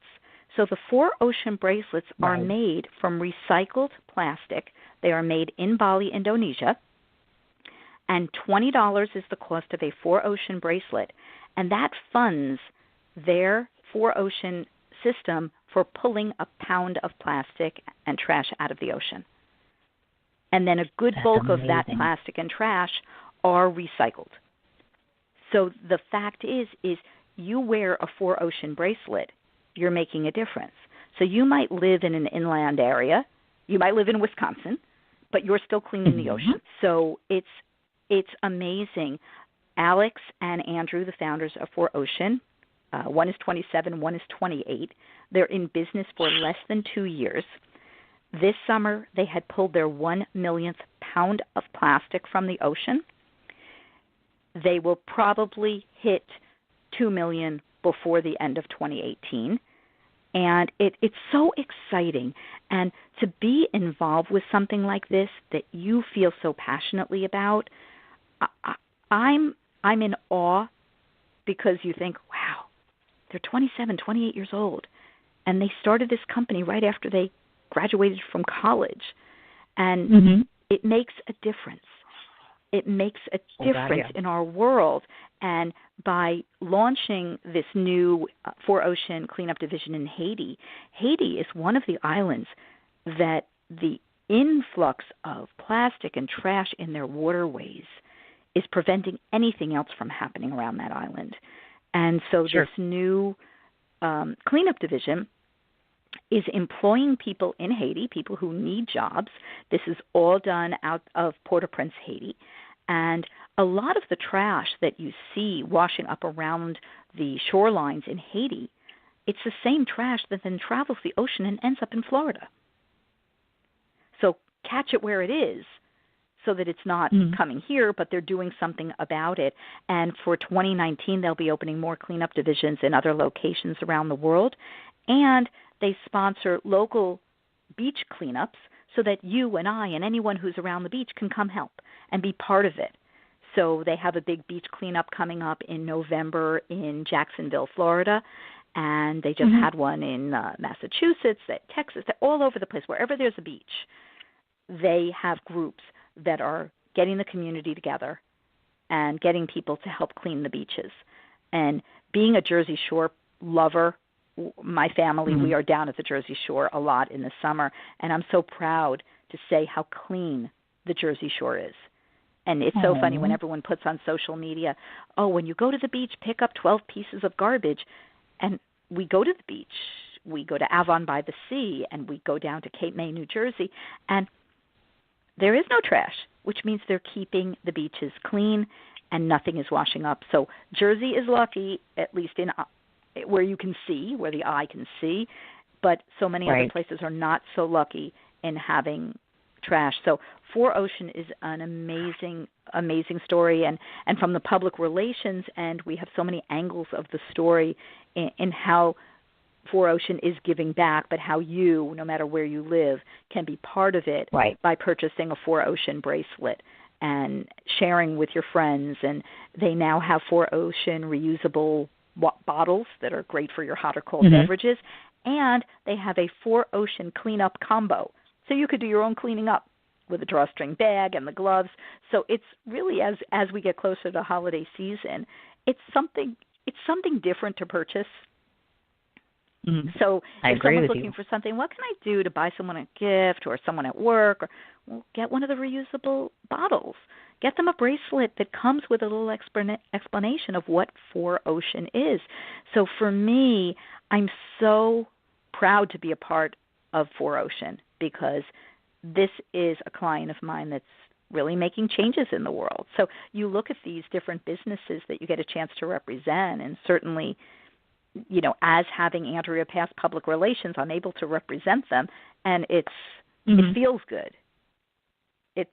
So the 4Ocean bracelets are made from recycled plastic. They are made in Bali, Indonesia, and $20 is the cost of a 4Ocean bracelet, and that funds their 4Ocean system for pulling a pound of plastic and trash out of the ocean. And then a good bulk of that plastic and trash are recycled. So the fact is you wear a 4Ocean bracelet, you're making a difference. So you might live in an inland area, you might live in Wisconsin, but you're still cleaning the ocean. So it's amazing. Alex and Andrew, the founders of 4Ocean, one is 27, one is 28. They're in business for less than 2 years. This summer, they had pulled their 1 millionth pound of plastic from the ocean. They will probably hit 2 million before the end of 2018. And it's so exciting. And to be involved with something like this that you feel so passionately about, I'm in awe, because you think, wow, they're 27, 28 years old, and they started this company right after they graduated from college. And it makes a difference. It makes a difference in our world. And by launching this new 4Ocean cleanup division in Haiti, Haiti is one of the islands that the influx of plastic and trash in their waterways is preventing anything else from happening around that island. And so this new cleanup division is employing people in Haiti, people who need jobs. This is all done out of Port-au-Prince, Haiti. And a lot of the trash that you see washing up around the shorelines in Haiti, it's the same trash that then travels the ocean and ends up in Florida. So catch it where it is, so that it's not coming here, but they're doing something about it. And for 2019, they'll be opening more cleanup divisions in other locations around the world. And they sponsor local beach cleanups so that you and I and anyone who's around the beach can come help and be part of it. So they have a big beach cleanup coming up in November in Jacksonville, Florida. And they just had one in Massachusetts, Texas, all over the place. Wherever there's a beach, they have groups that are getting the community together and getting people to help clean the beaches. And being a Jersey Shore lover, my family, we are down at the Jersey Shore a lot in the summer, and I'm so proud to say how clean the Jersey Shore is. And it's so funny when everyone puts on social media, oh, when you go to the beach, pick up 12 pieces of garbage. And we go to the beach. We go to Avon by the Sea, and we go down to Cape May, New Jersey, and there is no trash, which means they're keeping the beaches clean and nothing is washing up. So Jersey is lucky, at least in where you can see, where the eye can see, but so many other places are not so lucky in having trash. So 4Ocean is an amazing, amazing story. And from the public relations end, we have so many angles of the story in how 4Ocean is giving back, but how you, no matter where you live, can be part of it by purchasing a 4Ocean bracelet and sharing with your friends. And they now have 4Ocean reusable bottles that are great for your hot or cold beverages. And they have a 4-Ocean cleanup combo. So you could do your own cleaning up with a drawstring bag and the gloves. So it's really, as we get closer to holiday season, it's something different to purchase. Mm-hmm. So if someone's looking you. for something, what can I do to buy someone a gift or someone at work? Or, well, get one of the reusable bottles. Get them a bracelet that comes with a little explanation of what 4-Ocean is. So for me, I'm so proud to be a part of 4-Ocean because this is a client of mine that's really making changes in the world. So you look at these different businesses that you get a chance to represent, and certainly, you know, as having Andrea Pass Public Relations, I'm able to represent them, and it feels good. It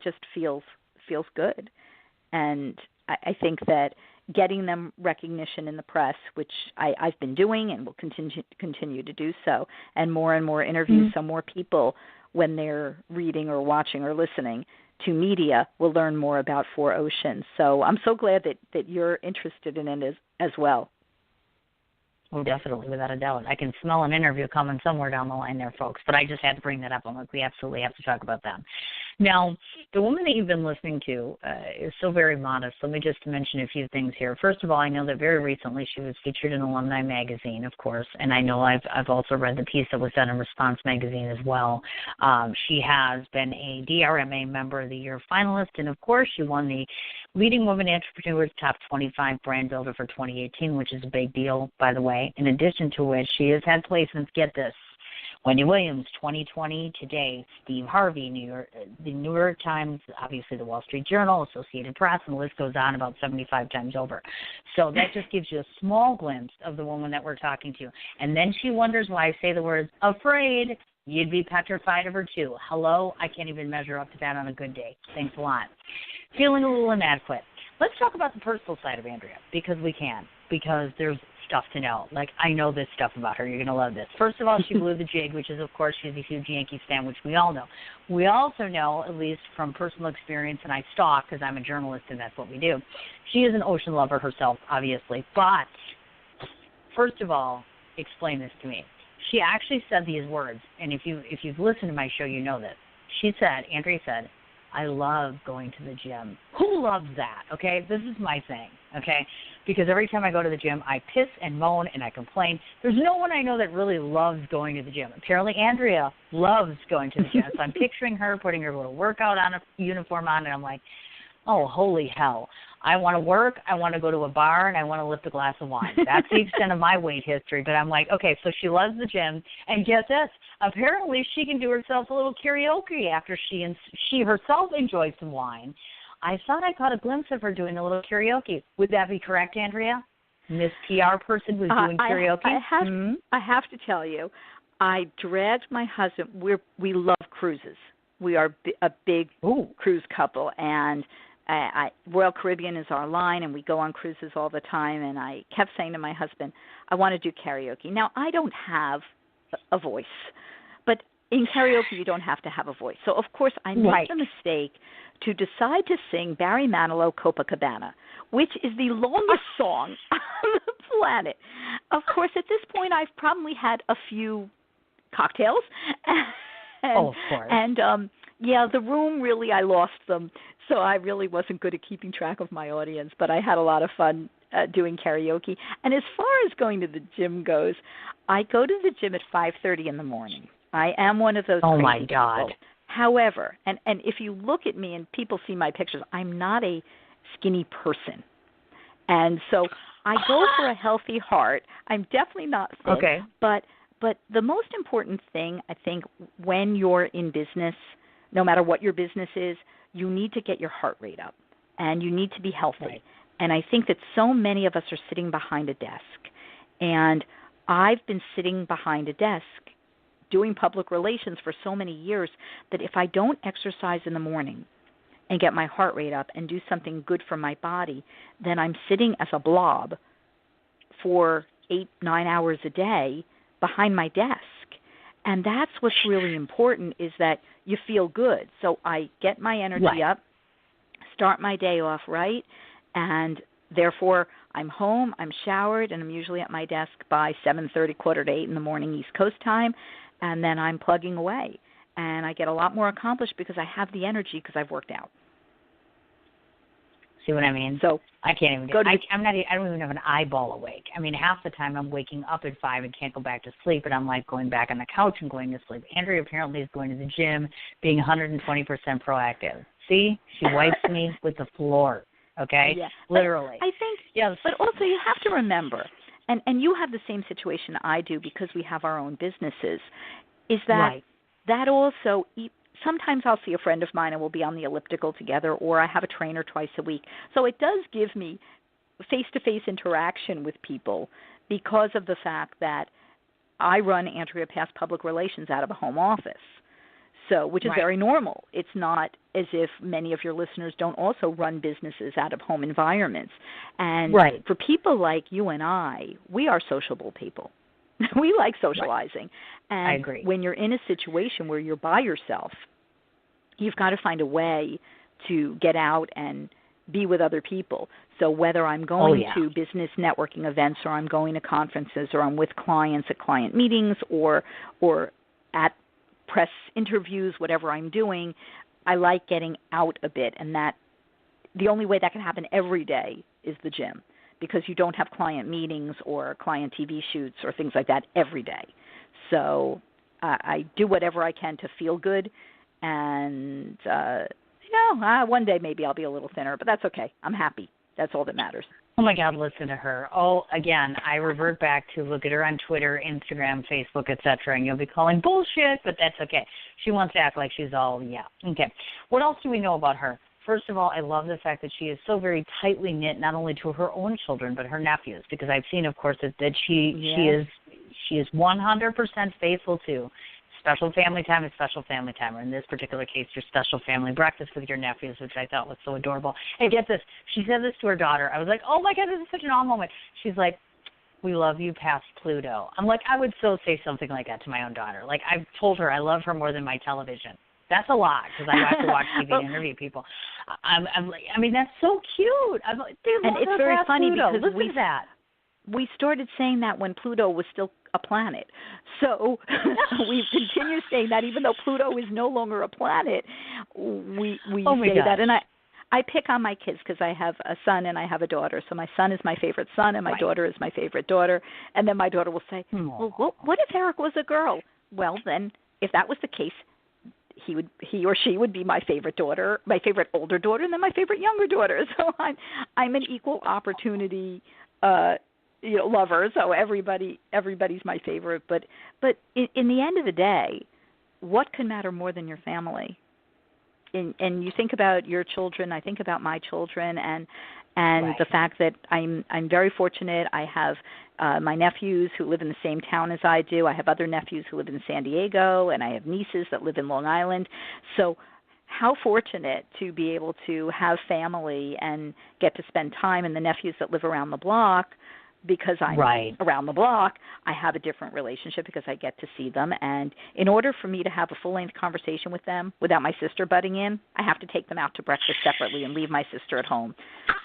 just feels good, and I think that getting them recognition in the press, which I've been doing and will continue to do so, and more interviews, so more people, when they're reading or watching or listening to media, will learn more about 4-Ocean. So I'm so glad that you're interested in it as well. Oh, definitely, without a doubt. I can smell an interview coming somewhere down the line there, folks, but I just had to bring that up. I'm like, we absolutely have to talk about that. Now, the woman that you've been listening to is so very modest. Let me just mention a few things here. First of all, I know that very recently she was featured in Alumni Magazine, of course, and I know I've also read the piece that was done in Response Magazine as well. She has been a DRMA Member of the Year finalist, and of course she won the Leading Women Entrepreneurs Top 25 Brand Builder for 2018, which is a big deal, by the way. In addition to which, she has had placements, get this, Wendy Williams, 2020 Today, Steve Harvey, the New York Times, obviously the Wall Street Journal, Associated Press, and the list goes on about 75 times over. So that just gives you a small glimpse of the woman that we're talking to. And then she wonders why I say the words, afraid. You'd be petrified of her too. Hello? I can't even measure up to that on a good day. Thanks a lot. Feeling a little inadequate. Let's talk about the personal side of Andrea, because there's stuff to know. Like, I know this stuff about her. You're going to love this. First of all, she blew the jig, which is, of course, she's a huge Yankees fan, which we all know. We also know, at least from personal experience, and I stalk because I'm a journalist and that's what we do, she is an ocean lover herself, obviously. But, first of all, explain this to me. She actually said these words, and if you've listened to my show, you know this. Andrea said, I love going to the gym. Who loves that, okay? This is my thing, okay? Because every time I go to the gym, I piss and moan and I complain. There's no one I know that really loves going to the gym. Apparently, Andrea loves going to the gym. So I'm picturing her putting her little workout uniform on, and I'm like, oh, holy hell. I want to work, I want to go to a bar, and I want to lift a glass of wine. That's the extent of my weight history. But I'm like, okay, so she loves the gym. And get this, apparently she can do herself a little karaoke after she herself enjoys some wine. I thought I caught a glimpse of her doing a little karaoke. Would that be correct, Andrea? Miss PR person was doing karaoke? I have to tell you, I dragged my husband. We love cruises. We are a big cruise couple, and Royal Caribbean is our line, and we go on cruises all the time, and I kept saying to my husband, I want to do karaoke. Now, I don't have a voice, but in karaoke, you don't have to have a voice. So, of course, I made the mistake to decide to sing Barry Manilow, Copacabana, which is the longest song on the planet. Of course, at this point, I've probably had a few cocktails. Of course. And, the room, really, I lost them. So I really wasn't good at keeping track of my audience, but I had a lot of fun doing karaoke. And as far as going to the gym goes, I go to the gym at 5:30 in the morning. I am one of those crazy my God. people. However, and if you look at me and people see my pictures, I'm not a skinny person. And so I go for a healthy heart. I'm definitely not thin. Okay. But the most important thing, I think, when you're in business, no matter what your business is, you need to get your heart rate up, and you need to be healthy. Right. And I think that so many of us are sitting behind a desk, and I've been sitting behind a desk doing public relations for so many years that if I don't exercise in the morning and get my heart rate up and do something good for my body, then I'm sitting as a blob for 8-9 hours a day behind my desk. And that's what's really important, is that you feel good. So I get my energy up, start my day off right, and therefore I'm home, I'm showered, and I'm usually at my desk by 7:30, quarter to 8 in the morning East Coast time, and then I'm plugging away. And I get a lot more accomplished because I have the energy because I've worked out. See what I mean? So I can't even do it. I don't even have an eyeball awake. I mean, half the time I'm waking up at 5 and can't go back to sleep, and I'm like going back on the couch and going to sleep. Andrea apparently is going to the gym, being 120% proactive. See? She wipes me with the floor, okay? Yeah. Literally. But I think, yes. But also you have to remember, and you have the same situation I do because we have our own businesses, is that right. that also sometimes I'll see a friend of mine and we'll be on the elliptical together, or I have a trainer twice a week. So it does give me face-to-face interaction with people because of the fact that I run Andrea Pass Public Relations out of a home office, so which is very normal. It's not as if many of your listeners don't also run businesses out of home environments. And for people like you and I, we are sociable people. We like socializing. And I agree. When you're in a situation where you're by yourself, you've got to find a way to get out and be with other people. So whether I'm going to business networking events, or I'm going to conferences, or I'm with clients at client meetings, or at press interviews, whatever I'm doing, I like getting out a bit. And that the only way that can happen every day is the gym, because you don't have client meetings or client TV shoots or things like that every day. So I do whatever I can to feel good, and one day maybe I'll be a little thinner, but that's okay. I'm happy. That's all that matters. Oh, my God, listen to her. Oh, again, I revert back to look at her on Twitter, Instagram, Facebook, etc., and you'll be calling bullshit, but that's okay. She wants to act like she's all, okay. What else do we know about her? First of all, I love the fact that she is so very tightly knit, not only to her own children, but her nephews, because I've seen, of course, that she is 100% faithful to special family time is special family time, or in this particular case, your special family breakfast with your nephews, which I thought was so adorable. And get this, she said this to her daughter. I was like, oh, my God, this is such an awe moment. She's like, we love you past Pluto. I'm like, I would so say something like that to my own daughter. Like, I've told her I love her more than my television. That's a lot, because I have to watch TV and interview people. I'm like, I mean, that's so cute. I'm like, and it's very funny Pluto. because we started saying that when Pluto was still a planet. So we've continued saying that even though Pluto is no longer a planet, we say that. And I pick on my kids because I have a son and I have a daughter. So my son is my favorite son and my daughter is my favorite daughter. And then my daughter will say, well, what if Eric was a girl? Well, then, if that was the case, he or she would be my favorite daughter, my favorite older daughter, and then my favorite younger daughter. So I'm an equal opportunity lover. So everybody's my favorite. But in the end of the day, what can matter more than your family? And you think about your children. I think about my children, and the fact that I'm very fortunate. I have my nephews who live in the same town as I do. I have other nephews who live in San Diego, and I have nieces that live in Long Island. So how fortunate to be able to have family and get to spend time. And the nephews that live around the block, because I'm around the block, I have a different relationship because I get to see them. And in order for me to have a full-length conversation with them without my sister butting in, I have to take them out to breakfast separately and leave my sister at home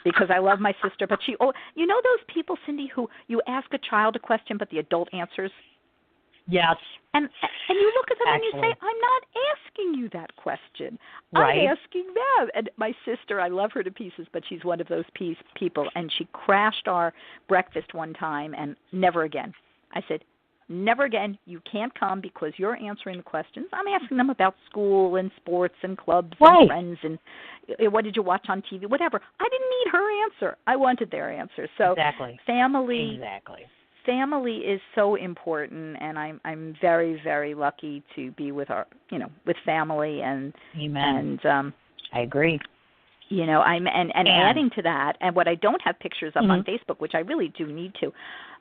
because I love my sister. But you know those people, Cindy, who you ask a child a question but the adult answers? Yes. And you look at them and you say, I'm not asking you that question. I'm asking them. And my sister, I love her to pieces, but she's one of those people. And she crashed our breakfast one time and never again. I said, never again. You can't come because you're answering the questions. I'm asking them about school and sports and clubs and friends and what did you watch on TV, whatever. I didn't need her answer. I wanted their answer. So family is so important, and I'm very, very lucky to be with with family and Amen. And I agree. I'm adding to that, and what I don't have pictures of on Facebook, which I really do need to.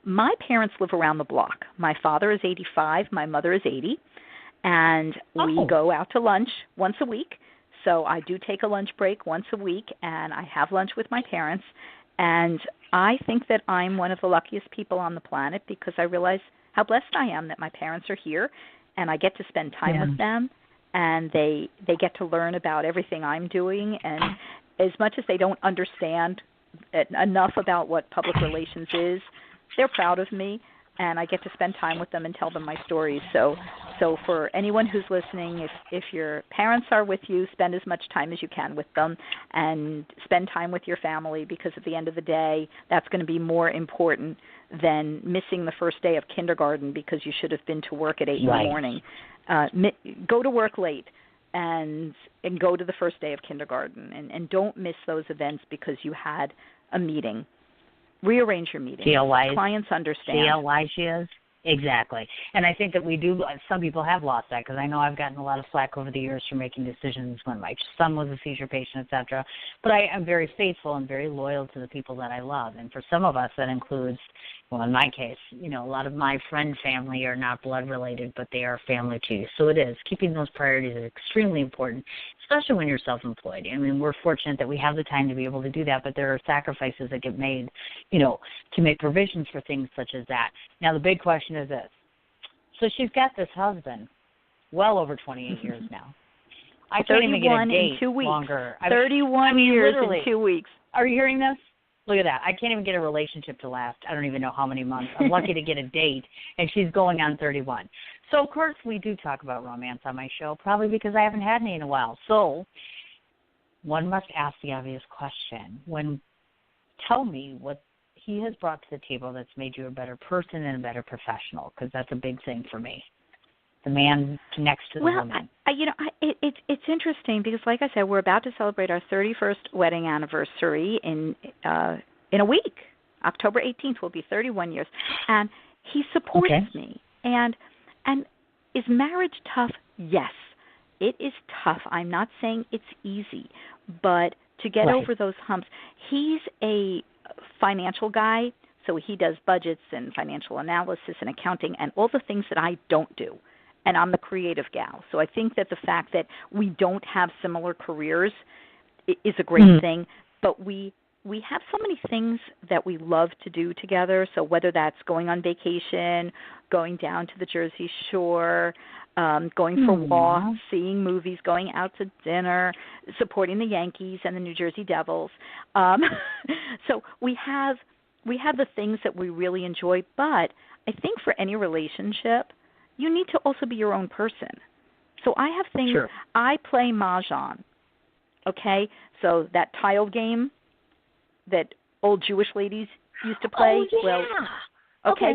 My parents live around the block. My father is 85, my mother is 80, and we go out to lunch once a week. So I do take a lunch break once a week, and I have lunch with my parents. And I think that I'm one of the luckiest people on the planet because I realize how blessed I am that my parents are here and I get to spend time with them, and they get to learn about everything I'm doing. And as much as they don't understand enough about what public relations is. They're proud of me, and I get to spend time with them and tell them my stories. So for anyone who's listening, if your parents are with you, spend as much time as you can with them and spend time with your family, because at the end of the day, that's going to be more important than missing the first day of kindergarten because you should have been to work at 8 in the morning. Go to work late and go to the first day of kindergarten, and don't miss those events because you had a meeting. Rearrange your meeting. See how wise, clients understand. See how wise she is? Exactly. And I think that we do, some people have lost that, because I know I've gotten a lot of flack over the years for making decisions when my son was a seizure patient, et cetera. But I am very faithful and very loyal to the people that I love. And for some of us, that includes, well, in my case, a lot of my friend family are not blood related, but they are family too. So it is. Keeping those priorities is extremely important, especially when you're self-employed. I mean, we're fortunate that we have the time to be able to do that, but there are sacrifices that get made, to make provisions for things such as that. Now, the big question is this. So she's got this husband well over 28 years now. I can't even get a date in 2 weeks. Longer. 31 years in 2 weeks. Are you hearing this? Look at that. I can't even get a relationship to last. I don't even know how many months. I'm lucky to get a date, and she's going on 31. So, of course, we do talk about romance on my show, probably because I haven't had any in a while. So one must ask the obvious question. Tell me what he has brought to the table that's made you a better person and a better professional, because that's a big thing for me. The man connects to the woman. It's interesting because, like I said, we're about to celebrate our 31st wedding anniversary in a week. October 18th will be 31 years, and he supports me. And is marriage tough? Yes, it is tough. I'm not saying it's easy, but to get over those humps, he's a financial guy, so he does budgets and financial analysis and accounting and all the things that I don't do. And I'm the creative gal. So I think that the fact that we don't have similar careers is a great thing, but we have so many things that we love to do together. So whether that's going on vacation, going down to the Jersey Shore, going for walks, seeing movies, going out to dinner, supporting the Yankees and the New Jersey Devils. So we have the things that we really enjoy, but I think for any relationship, you need to also be your own person. So I have things. Sure. I play mahjong, okay? So that tile game that old Jewish ladies used to play. Oh, yeah. Well, okay.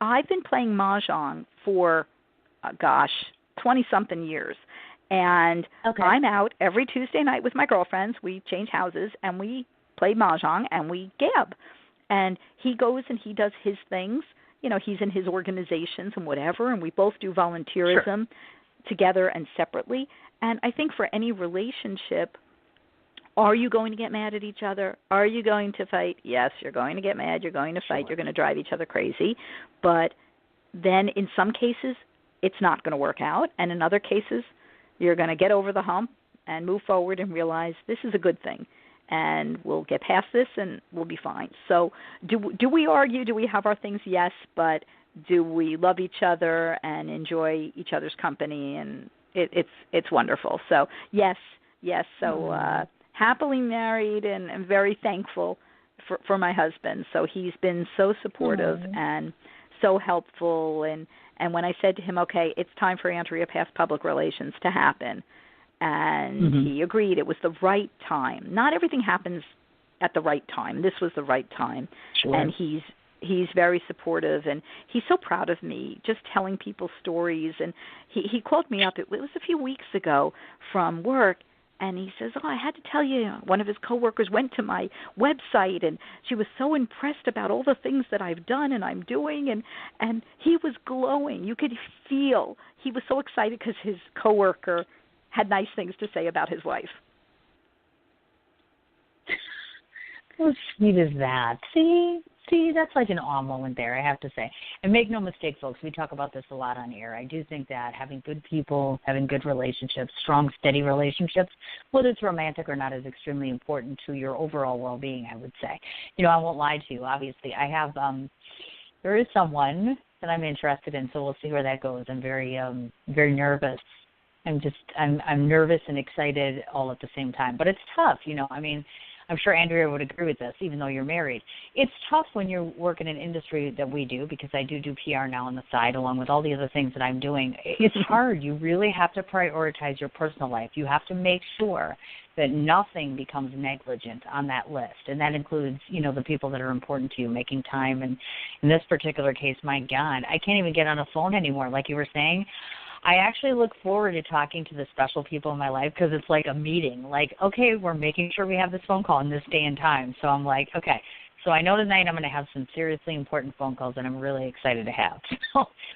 I've been playing mahjong for, 20-something years. And I'm out every Tuesday night with my girlfriends. We change houses, and we play mahjong, and we gab. And he goes and he does his things. He's in his organizations and whatever, and we both do volunteerism together and separately. And I think for any relationship, are you going to get mad at each other? Are you going to fight? Yes, you're going to get mad. You're going to fight. You're going to drive each other crazy. But then in some cases, it's not going to work out. And in other cases, you're going to get over the hump and move forward and realize this is a good thing. And we'll get past this, and we'll be fine. So do we argue? Do we have our things? Yes, but do we love each other and enjoy each other's company? And it's wonderful. So, yes. So happily married and very thankful for my husband. So he's been so supportive and so helpful. And when I said to him, okay, it's time for Andrea Pass Public Relations to happen, and he agreed it was the right time. Not everything happens at the right time. This was the right time. Sure. And he's very supportive, and he's so proud of me, just telling people stories. And he called me up, it was a few weeks ago from work, and he says, I had to tell you, one of his coworkers went to my website, and she was so impressed about all the things that I've done and I'm doing, and he was glowing. You could feel he was so excited because his coworker had nice things to say about his wife. How sweet is that? See, that's like an awe moment there, I have to say. And make no mistake, folks, we talk about this a lot on air. I do think that having good people, having good relationships, strong, steady relationships, whether it's romantic or not, is extremely important to your overall well-being, I would say. I won't lie to you. Obviously, I have, there is someone that I'm interested in, so we'll see where that goes. I'm very nervous. I'm nervous and excited all at the same time. But it's tough, I'm sure Andrea would agree with this, even though you're married. It's tough when you work in an industry that we do, because I do PR now on the side, along with all the other things that I'm doing. It's hard. You really have to prioritize your personal life. You have to make sure that nothing becomes negligent on that list, and that includes, the people that are important to you, making time. And in this particular case, my God, I can't even get on a phone anymore, like you were saying. I actually look forward to talking to the special people in my life, because it's like a meeting. Like, okay, we're making sure we have this phone call in this day and time. So I'm like, okay. So I know tonight I'm going to have some seriously important phone calls that I'm really excited to have,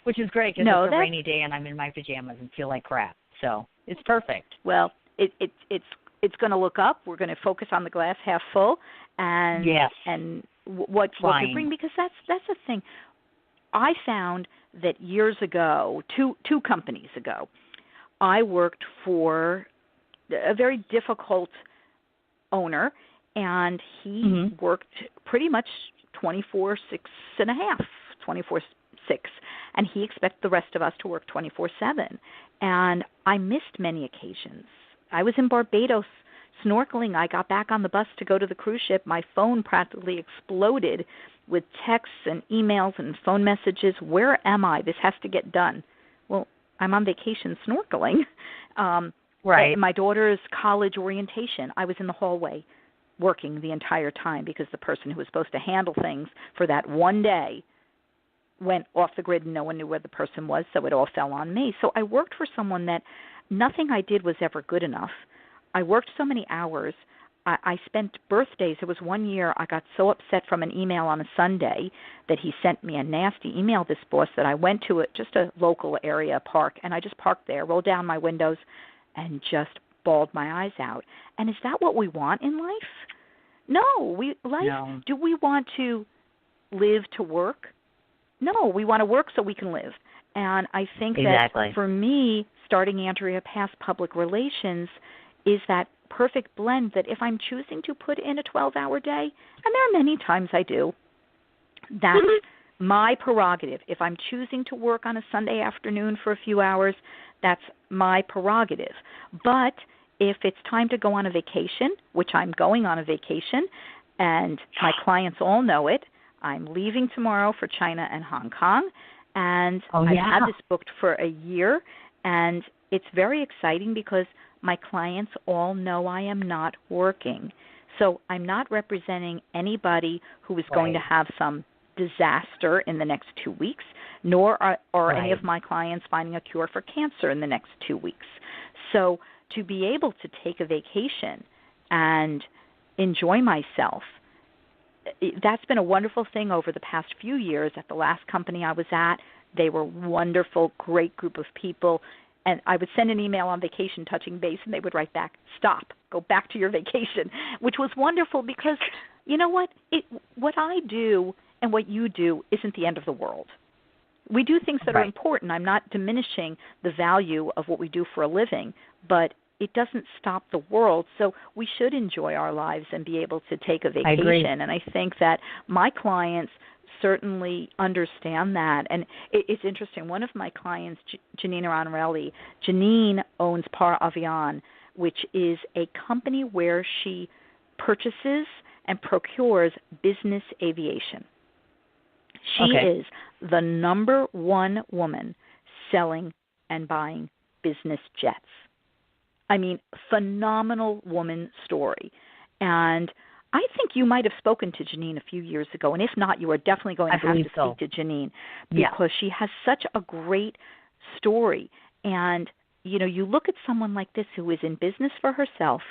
which is great, because it's a rainy day and I'm in my pajamas and feel like crap. So it's perfect. Well, it's going to look up. We're going to focus on the glass half full, and what we bring, because that's the thing. I found that years ago, two companies ago, I worked for a very difficult owner, and he worked pretty much 24/6 and a half, 24/6, and he expected the rest of us to work 24/7. And I missed many occasions. I was in Barbados snorkeling. I got back on the bus to go to the cruise ship. My phone practically exploded with texts and emails and phone messages. Where am I? This has to get done. Well, I'm on vacation snorkeling. Right. At my daughter's college orientation, I was in the hallway working the entire time, because the person who was supposed to handle things for that one day went off the grid and no one knew where the person was, so it all fell on me. So I worked for someone that nothing I did was ever good enough. I worked so many hours. I spent birthdays. There was one year I got so upset from an email on a Sunday that he sent me a nasty email, this boss, that I went to just a local area park, and I just parked there, rolled down my windows, and just bawled my eyes out. And is that what we want in life? No. No. Do we want to live to work? No, we want to work so we can live. And I think that for me, starting Andrea Pass Public Relations is that perfect blend, that if I'm choosing to put in a 12-hour day, and there are many times I do, that's my prerogative. If I'm choosing to work on a Sunday afternoon for a few hours, that's my prerogative. But if it's time to go on a vacation, which I'm going on a vacation, and my clients all know it, I'm leaving tomorrow for China and Hong Kong, and I've had this booked for a year, and it's very exciting because my clients all know I am not working. So I'm not representing anybody who is going to have some disaster in the next 2 weeks, nor are any of my clients finding a cure for cancer in the next 2 weeks. So to be able to take a vacation and enjoy myself, that's been a wonderful thing over the past few years. At the last company I was at, they were wonderful, great group of people. And I would send an email on vacation touching base, and they would write back, "Stop, go back to your vacation," which was wonderful, because you know what? What I do and what you do isn't the end of the world. We do things that are important. I'm not diminishing the value of what we do for a living, but it doesn't stop the world. So we should enjoy our lives and be able to take a vacation. I agree. And I think that my clients certainly understand that. And it's interesting. One of my clients, Janine Aronrelli, Janine owns Par Avion, which is a company where she purchases and procures business aviation. She is the number one woman selling and buying business jets. I mean, phenomenal woman story. And I think you might have spoken to Janine a few years ago, and if not, you are definitely going to have to speak to Janine, because she has such a great story. And, you know, you look at someone like this who is in business for herself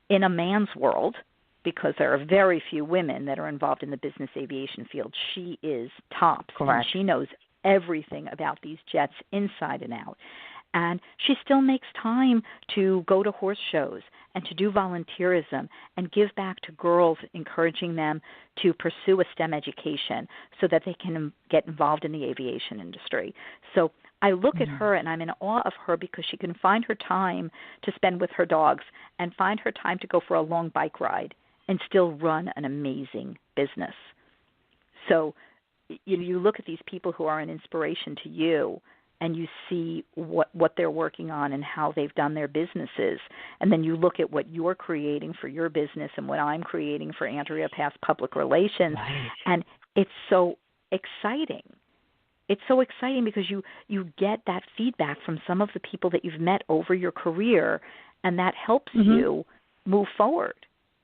in a man's world, because there are very few women that are involved in the business aviation field. She is tops, and she knows everything about these jets inside and out. And she still makes time to go to horse shows and to do volunteerism and give back to girls, encouraging them to pursue a STEM education so that they can get involved in the aviation industry. So I look at her and I'm in awe of her, because she can find her time to spend with her dogs and find her time to go for a long bike ride and still run an amazing business. So you look at these people who are an inspiration to you, and you see what they're working on and how they've done their businesses. And then you look at what you're creating for your business and what I'm creating for Andrea Pass Public Relations. Right. And it's so exciting. It's so exciting because you get that feedback from some of the people that you've met over your career, and that helps you move forward.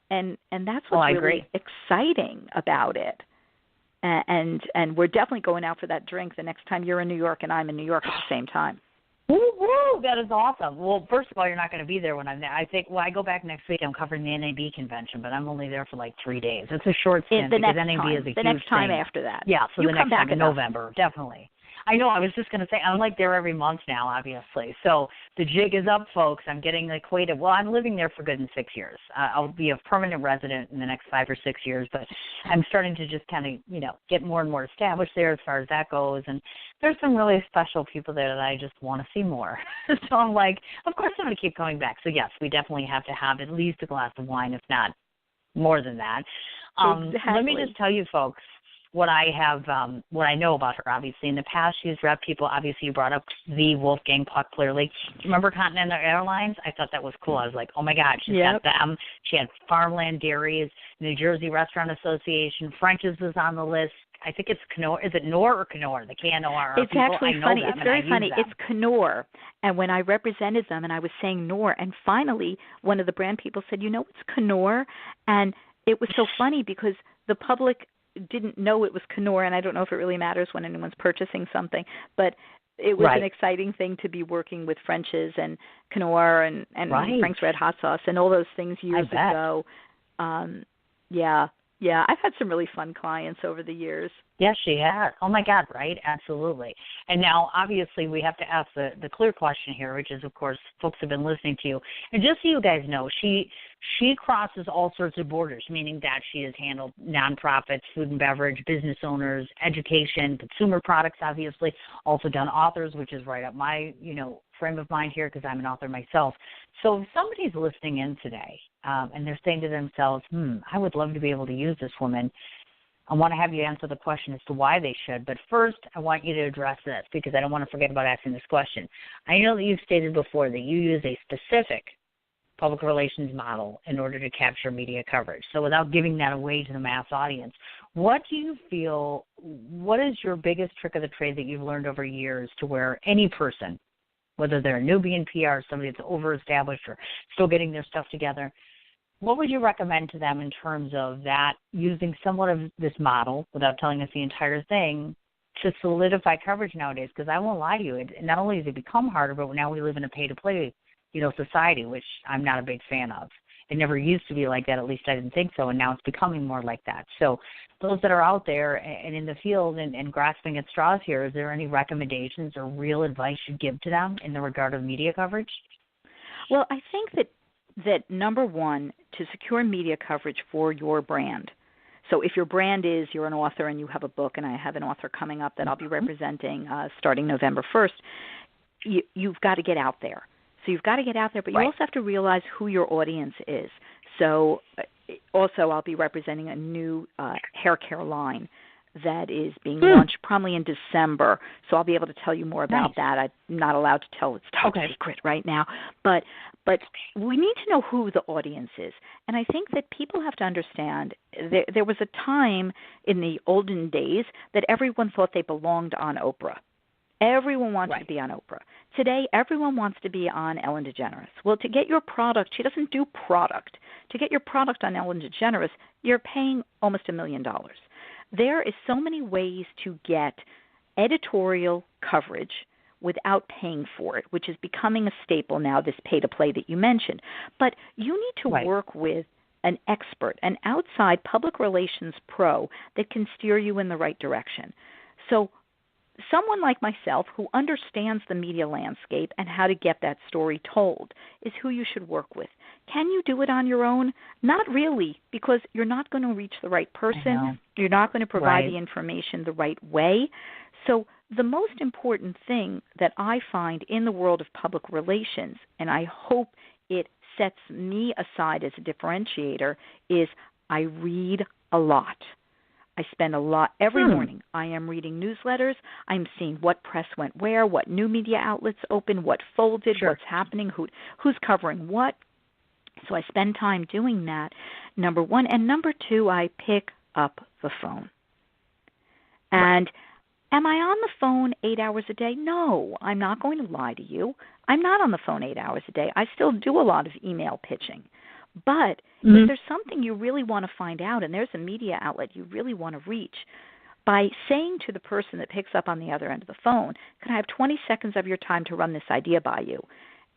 And that's what's really exciting about it. And we're definitely going out for that drink the next time you're in New York and I'm in New York at the same time. Woo! That is awesome. Well, first of all, you're not going to be there when I'm there. I think, I go back next week. I'm covering the NAB convention, but I'm only there for like 3 days. It's a short stint because NAB is a huge thing. The next time after that. Yeah, so you the next come time back in November, definitely. I know. I was just going to say, I'm like there every month now, obviously. So the jig is up, folks. I'm getting acquainted. Well, I'm living there for good in 6 years. I'll be a permanent resident in the next 5 or 6 years, but I'm starting to just kind of, get more and more established there as far as that goes. And there's some really special people there that I just want to see more. So I'm like, of course I'm going to keep coming back. So, yes, we definitely have to have at least a glass of wine, if not more than that. Exactly. Let me just tell you, folks, what I know about her. Obviously, in the past, she's repped people. Obviously, you brought up the Wolfgang Puck clearly. Remember Continental Airlines? I thought that was cool. I was like, oh my God, she's got them. She had Farmland Dairies, New Jersey Restaurant Association, French's was on the list. I think it's Knorr. Is it Knorr or Knorr? The K-N-O-R. It's actually funny. It's very funny. It's Knorr. And when I represented them and I was saying Knorr, and finally one of the brand people said, it's Knorr. And it was so funny because the public didn't know it was Knorr, and I don't know if it really matters when anyone's purchasing something, but it was an exciting thing to be working with French's and Knorr and Frank's Red Hot Sauce and all those things years ago. Yeah, I've had some really fun clients over the years. Yes, she has. Oh, my God, right? Absolutely. And now, obviously, we have to ask the clear question here, which is, of course, folks have been listening to you. And just so you guys know, she crosses all sorts of borders, meaning that she has handled nonprofits, food and beverage, business owners, education, consumer products, obviously, also done authors, which is right up my, frame of mind here because I'm an author myself. So if somebody's listening in today and they're saying to themselves, I would love to be able to use this woman, I want to have you answer the question as to why they should. But first, I want you to address this because I don't want to forget about asking this question. I know that you've stated before that you use a specific public relations model in order to capture media coverage. So without giving that away to the mass audience, what do you feel, what is your biggest trick of the trade that you've learned over years to where any person, whether they're a newbie in PR, somebody that's over-established or still getting their stuff together, what would you recommend to them in terms of that, using somewhat of this model, without telling us the entire thing, to solidify coverage nowadays? Because I won't lie to you, not only has it become harder, but now we live in a pay-to-play, society, which I'm not a big fan of. It never used to be like that, at least I didn't think so, and now it's becoming more like that. So those that are out there and in the field and grasping at straws here, is there any recommendations or real advice you'd give to them in the regard of media coverage? Well, I think that number one, to secure media coverage for your brand. So if your brand is, you're an author and you have a book, and I have an author coming up that I'll be representing starting November 1st, you've got to get out there. So you've got to get out there, but you also have to realize who your audience is. So also I'll be representing a new hair care line that is being launched probably in December. So I'll be able to tell you more about that. I'm not allowed to tell. It's top secret right now. But we need to know who the audience is. And I think that people have to understand there was a time in the olden days that everyone thought they belonged on Oprah. Everyone wanted to be on Oprah. Today, everyone wants to be on Ellen DeGeneres. Well, to get your product, she doesn't do product. To get your product on Ellen DeGeneres, you're paying almost $1 million. There is so many ways to get editorial coverage without paying for it, which is becoming a staple now, this pay-to-play that you mentioned. But you need to work with an expert, an outside public relations pro that can steer you in the right direction. So someone like myself who understands the media landscape and how to get that story told is who you should work with. Can you do it on your own? Not really, because you're not going to reach the right person. You're not going to provide the information the right way. So the most important thing that I find in the world of public relations, and I hope it sets me aside as a differentiator, is I read a lot. I spend a lot every morning. I am reading newsletters. I'm seeing what press went where, what new media outlets open, what folded, what's happening, who's covering what. So I spend time doing that, number one. And number two, I pick up the phone. And am I on the phone 8 hours a day? No, I'm not going to lie to you. I'm not on the phone 8 hours a day. I still do a lot of email pitching. But if there's something you really want to find out and there's a media outlet you really want to reach, by saying to the person that picks up on the other end of the phone, can I have 20 seconds of your time to run this idea by you?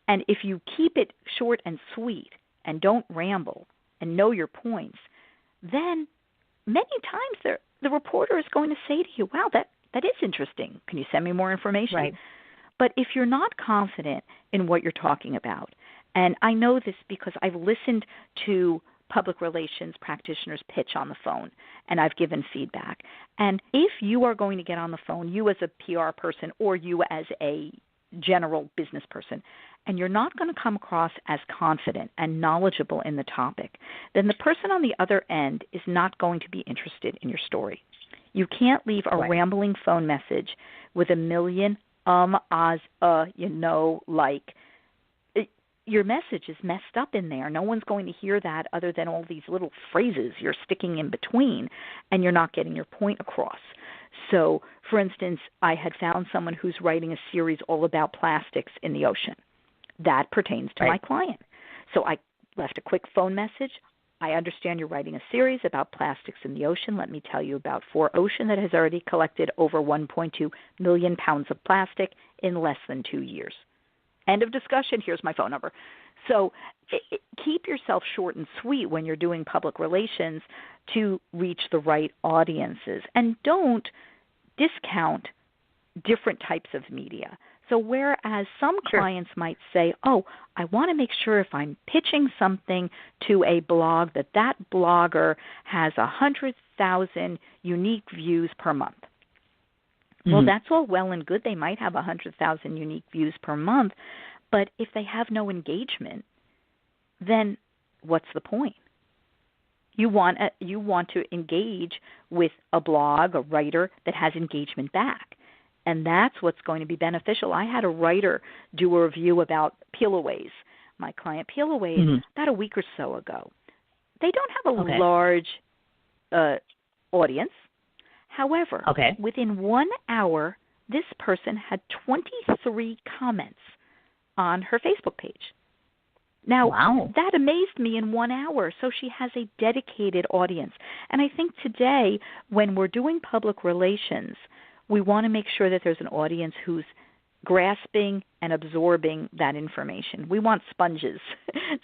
And if you keep it short and sweet and don't ramble and know your points, then many times the reporter is going to say to you, wow, that is interesting. Can you send me more information? Right. But if you're not confident in what you're talking about, and I know this because I've listened to public relations practitioners pitch on the phone, and I've given feedback. And if you are going to get on the phone, you as a PR person or you as a general business person, and you're not going to come across as confident and knowledgeable in the topic, then the person on the other end is not going to be interested in your story. You can't leave a rambling phone message with a million like. Your message is messed up in there. No one's going to hear that other than all these little phrases you're sticking in between, and you're not getting your point across. So, for instance, I had found someone who's writing a series all about plastics in the ocean. That pertains to my client. So I left a quick phone message. I understand you're writing a series about plastics in the ocean. Let me tell you about 4Ocean that has already collected over 1.2 million pounds of plastic in less than 2 years. End of discussion. Here's my phone number. So keep yourself short and sweet when you're doing public relations to reach the right audiences. And don't discount different types of media. So whereas some clients might say, oh, I want to make sure if I'm pitching something to a blog that blogger has 100,000 unique views per month. Well, that's all well and good. They might have 100,000 unique views per month, but if they have no engagement, then what's the point? You want to engage with a blog, a writer that has engagement back, and that's what's going to be beneficial. I had a writer do a review about peel-aways, my client peel-aways, about a week or so ago. They don't have a large audience. However, within 1 hour, this person had 23 comments on her Facebook page. Now, that amazed me in 1 hour. So she has a dedicated audience. And I think today, when we're doing public relations, we want to make sure that there's an audience who's grasping and absorbing that information. We want sponges.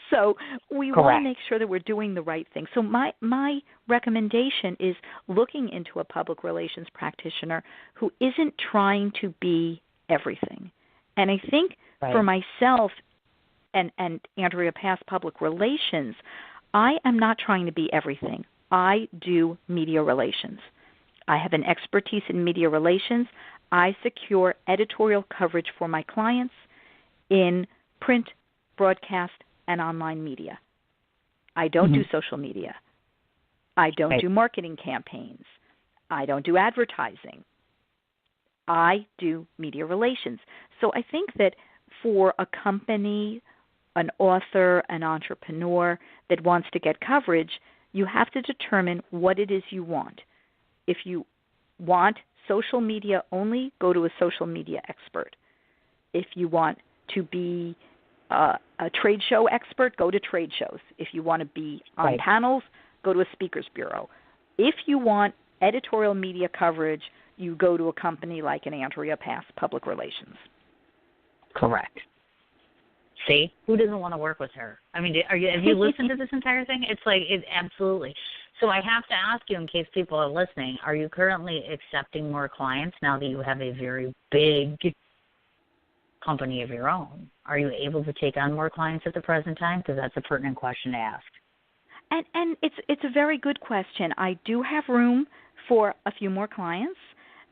So we want to make sure that we're doing the right thing. So my recommendation is looking into a public relations practitioner who isn't trying to be everything. And I think for myself and Andrea Pass Public Relations, I am not trying to be everything. I do media relations. I have an expertise in media relations. I secure editorial coverage for my clients in print, broadcast, and online media. I don't do social media. I don't do marketing campaigns. I don't do advertising. I do media relations. So I think that for a company, an author, an entrepreneur that wants to get coverage, you have to determine what it is you want. If you want social media only, go to a social media expert. If you want to be a trade show expert, go to trade shows. If you want to be on panels, go to a speakers bureau. If you want editorial media coverage, you go to a company like an Andrea Pass Public Relations. Correct. See, who doesn't want to work with her? I mean, have you listened to this entire thing? It's like, absolutely. So I have to ask you, in case people are listening, are you currently accepting more clients now that you have a very big company of your own? Are you able to take on more clients at the present time? Because that's a pertinent question to ask. And it's a very good question. I do have room for a few more clients.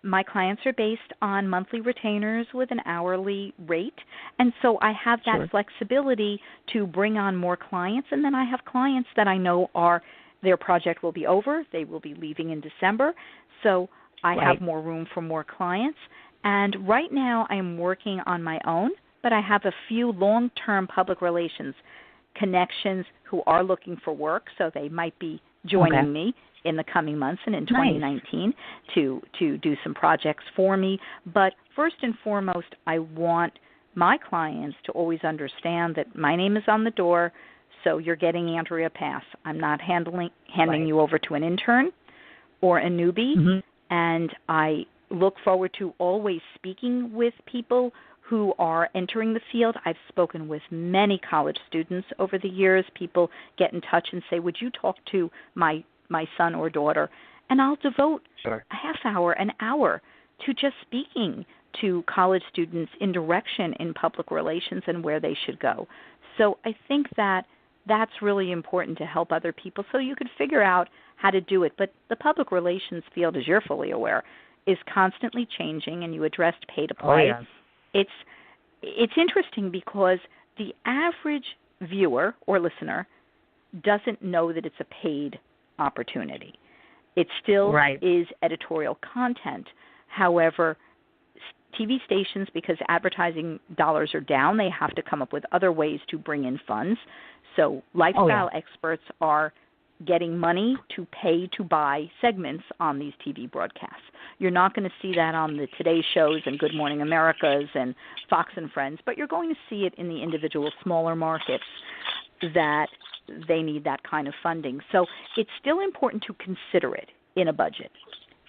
My clients are based on monthly retainers with an hourly rate, and so I have that flexibility to bring on more clients, and then I have clients that I know are their project will be over. They will be leaving in December. So I Right. have more room for more clients. And right now I am working on my own, but I have a few long-term public relations connections who are looking for work, so they might be joining me in the coming months and in 2019 to do some projects for me. But first and foremost, I want my clients to always understand that my name is on the door, so you're getting Andrea Pass. I'm not handing you over to an intern or a newbie, and I look forward to always speaking with people who are entering the field. I've spoken with many college students over the years. People get in touch and say, would you talk to my son or daughter? And I'll devote a half hour, an hour to just speaking to college students in direction in public relations and where they should go. So I think that that's really important to help other people so you could figure out how to do it. But the public relations field, as you're fully aware, is constantly changing, and you addressed pay to play. It's interesting because the average viewer or listener doesn't know that it's a paid opportunity. It still is editorial content. However, TV stations, because advertising dollars are down, they have to come up with other ways to bring in funds. So lifestyle experts are getting money to pay to buy segments on these TV broadcasts. You're not going to see that on the Today shows and Good Morning Americas and Fox and Friends, but you're going to see it in the individual smaller markets that they need that kind of funding. So it's still important to consider it in a budget.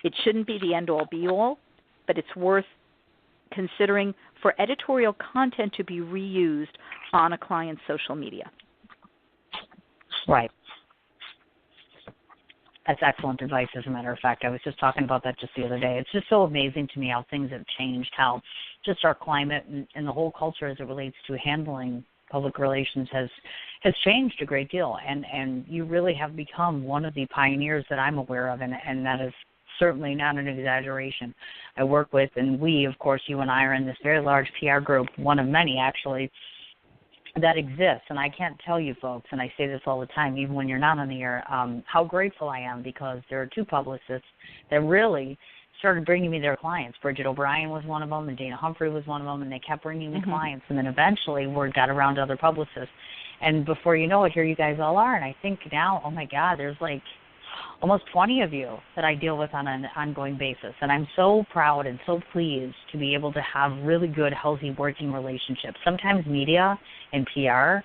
It shouldn't be the end-all, be-all, but it's worth considering for editorial content to be reused on a client's social media. Right. That's excellent advice, as a matter of fact. I was just talking about that just the other day. It's just so amazing to me how things have changed, how just our climate and the whole culture as it relates to handling public relations has changed a great deal. And you really have become one of the pioneers that I'm aware of, and that is certainly not an exaggeration. I work with, and we, of course, you and I are in this very large PR group, one of many actually, that exists. And I can't tell you folks, and I say this all the time, even when you're not on the air, how grateful I am, because there are two publicists that really started bringing me their clients. Bridget O'Brien was one of them, and Dana Humphrey was one of them, and they kept bringing me clients. And then eventually word got around to other publicists. And before you know it, here you guys all are. And I think now, oh my God, there's like almost 20 of you that I deal with on an ongoing basis. And I'm so proud and so pleased to be able to have really good, healthy working relationships. Sometimes media and PR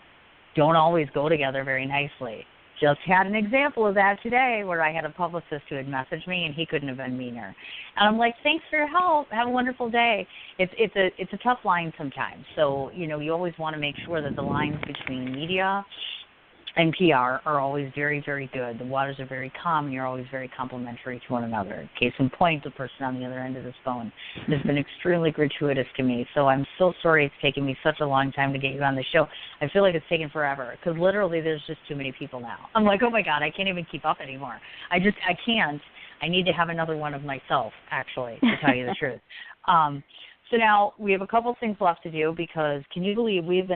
don't always go together very nicely. Just had an example of that today where I had a publicist who had messaged me, and he couldn't have been meaner. And I'm like, thanks for your help. Have a wonderful day. It's a tough line sometimes. So, you know, you always want to make sure that the lines between media and PR are always very, very good. The waters are very calm, and you're always very complimentary to one another. Case in point, the person on the other end of this phone has been extremely gratuitous to me. So I'm so sorry it's taken me such a long time to get you on the show. I feel like it's taken forever because literally there's just too many people now. I'm like, oh, my God, I can't even keep up anymore. I can't. I need to have another one of myself, actually, to tell you the truth. So now we have a couple things left to do because can you believe it's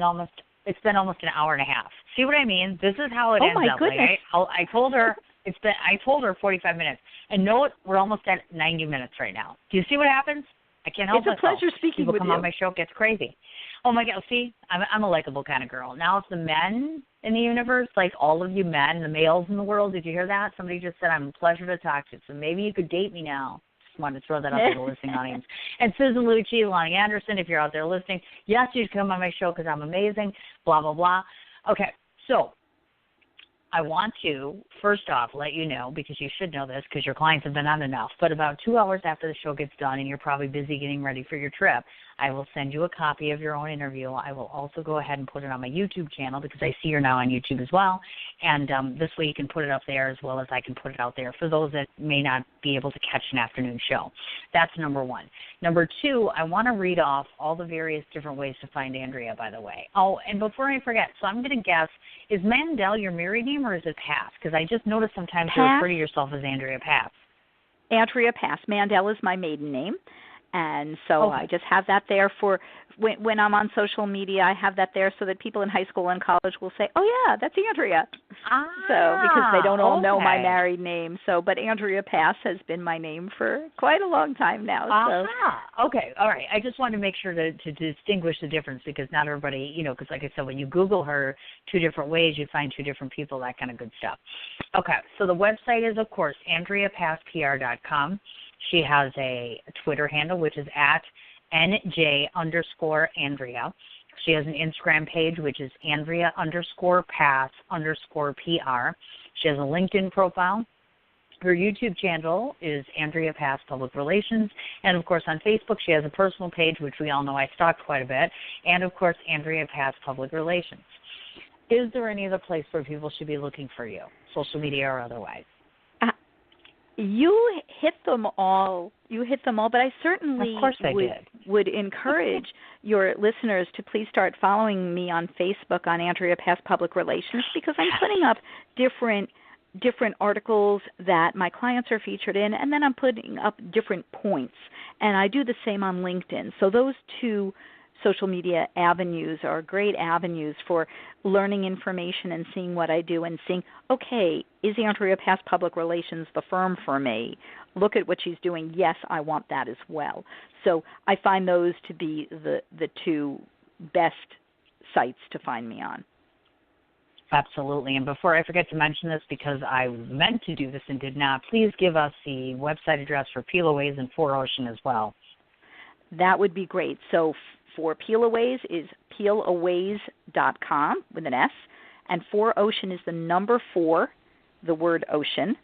been almost an hour and a half. See what I mean? This is how it ends up. Goodness. Like I told her I told her 45 minutes. And know what? We're almost at 90 minutes right now. Do you see what happens? I can't help myself. It's a pleasure speaking People with come you. on my show, it gets crazy. Oh my God! See, I'm a likable kind of girl. Now it's the men in the universe, like all of you men, the males in the world. Did you hear that? Somebody just said I'm a pleasure to talk to. So maybe you could date me now. Wanted to throw that out to the listening audience. And Susan Lucci, Lonnie Anderson, if you're out there listening, yes, you should come on my show because I'm amazing, blah, blah, blah. Okay, so I want to, first off, let you know, because you should know this because your clients have been on enough, but about 2 hours after the show gets done and you're probably busy getting ready for your trip, I will send you a copy of your own interview. I will also go ahead and put it on my YouTube channel because I see you're now on YouTube as well. And this way you can put it up there as well as I can put it out there for those that may not be able to catch an afternoon show. That's number one. Number two, I want to read off all the various different ways to find Andrea, by the way. Oh, and before I forget, so I'm going to guess, is Mandel your married name or is it Pass? Because I just noticed sometimes you refer to yourself as Andrea Pass. Andrea Pass. Mandel is my maiden name. And so I just have that there for when I'm on social media. I have that there so that people in high school and college will say, "Oh yeah, that's Andrea." So because they don't all know my married name. So, but Andrea Pass has been my name for quite a long time now. So. Okay, all right. I just wanted to make sure to distinguish the difference because not everybody, because like I said, when you Google her 2 different ways, you find 2 different people, that kind of good stuff. Okay, so the website is, of course, AndreaPassPR.com. She has a Twitter handle, which is at NJ_Andrea. She has an Instagram page, which is Andrea_Pass_PR. She has a LinkedIn profile. Her YouTube channel is Andrea Pass Public Relations. And, of course, on Facebook, she has a personal page, which we all know I stalked quite a bit. And, of course, Andrea Pass Public Relations. Is there any other place where people should be looking for you, social media or otherwise? You hit them all, but I certainly would encourage your listeners to please start following me on Facebook on Andrea Pass Public Relations because I'm putting up different articles that my clients are featured in, and then I'm putting up different points. And I do the same on LinkedIn. So those 2 social media avenues are great avenues for learning information and seeing what I do and seeing, okay, is Andrea Pass Public Relations the firm for me? Look at what she's doing. Yes, I want that as well. So I find those to be the 2 best sites to find me on. Absolutely. And before I forget to mention this, because I meant to do this and did not, please give us the website address for Peelaways and 4Ocean as well. That would be great. So for Peelaways is peelaways.com with an S, and 4Ocean is the number 4, the word ocean,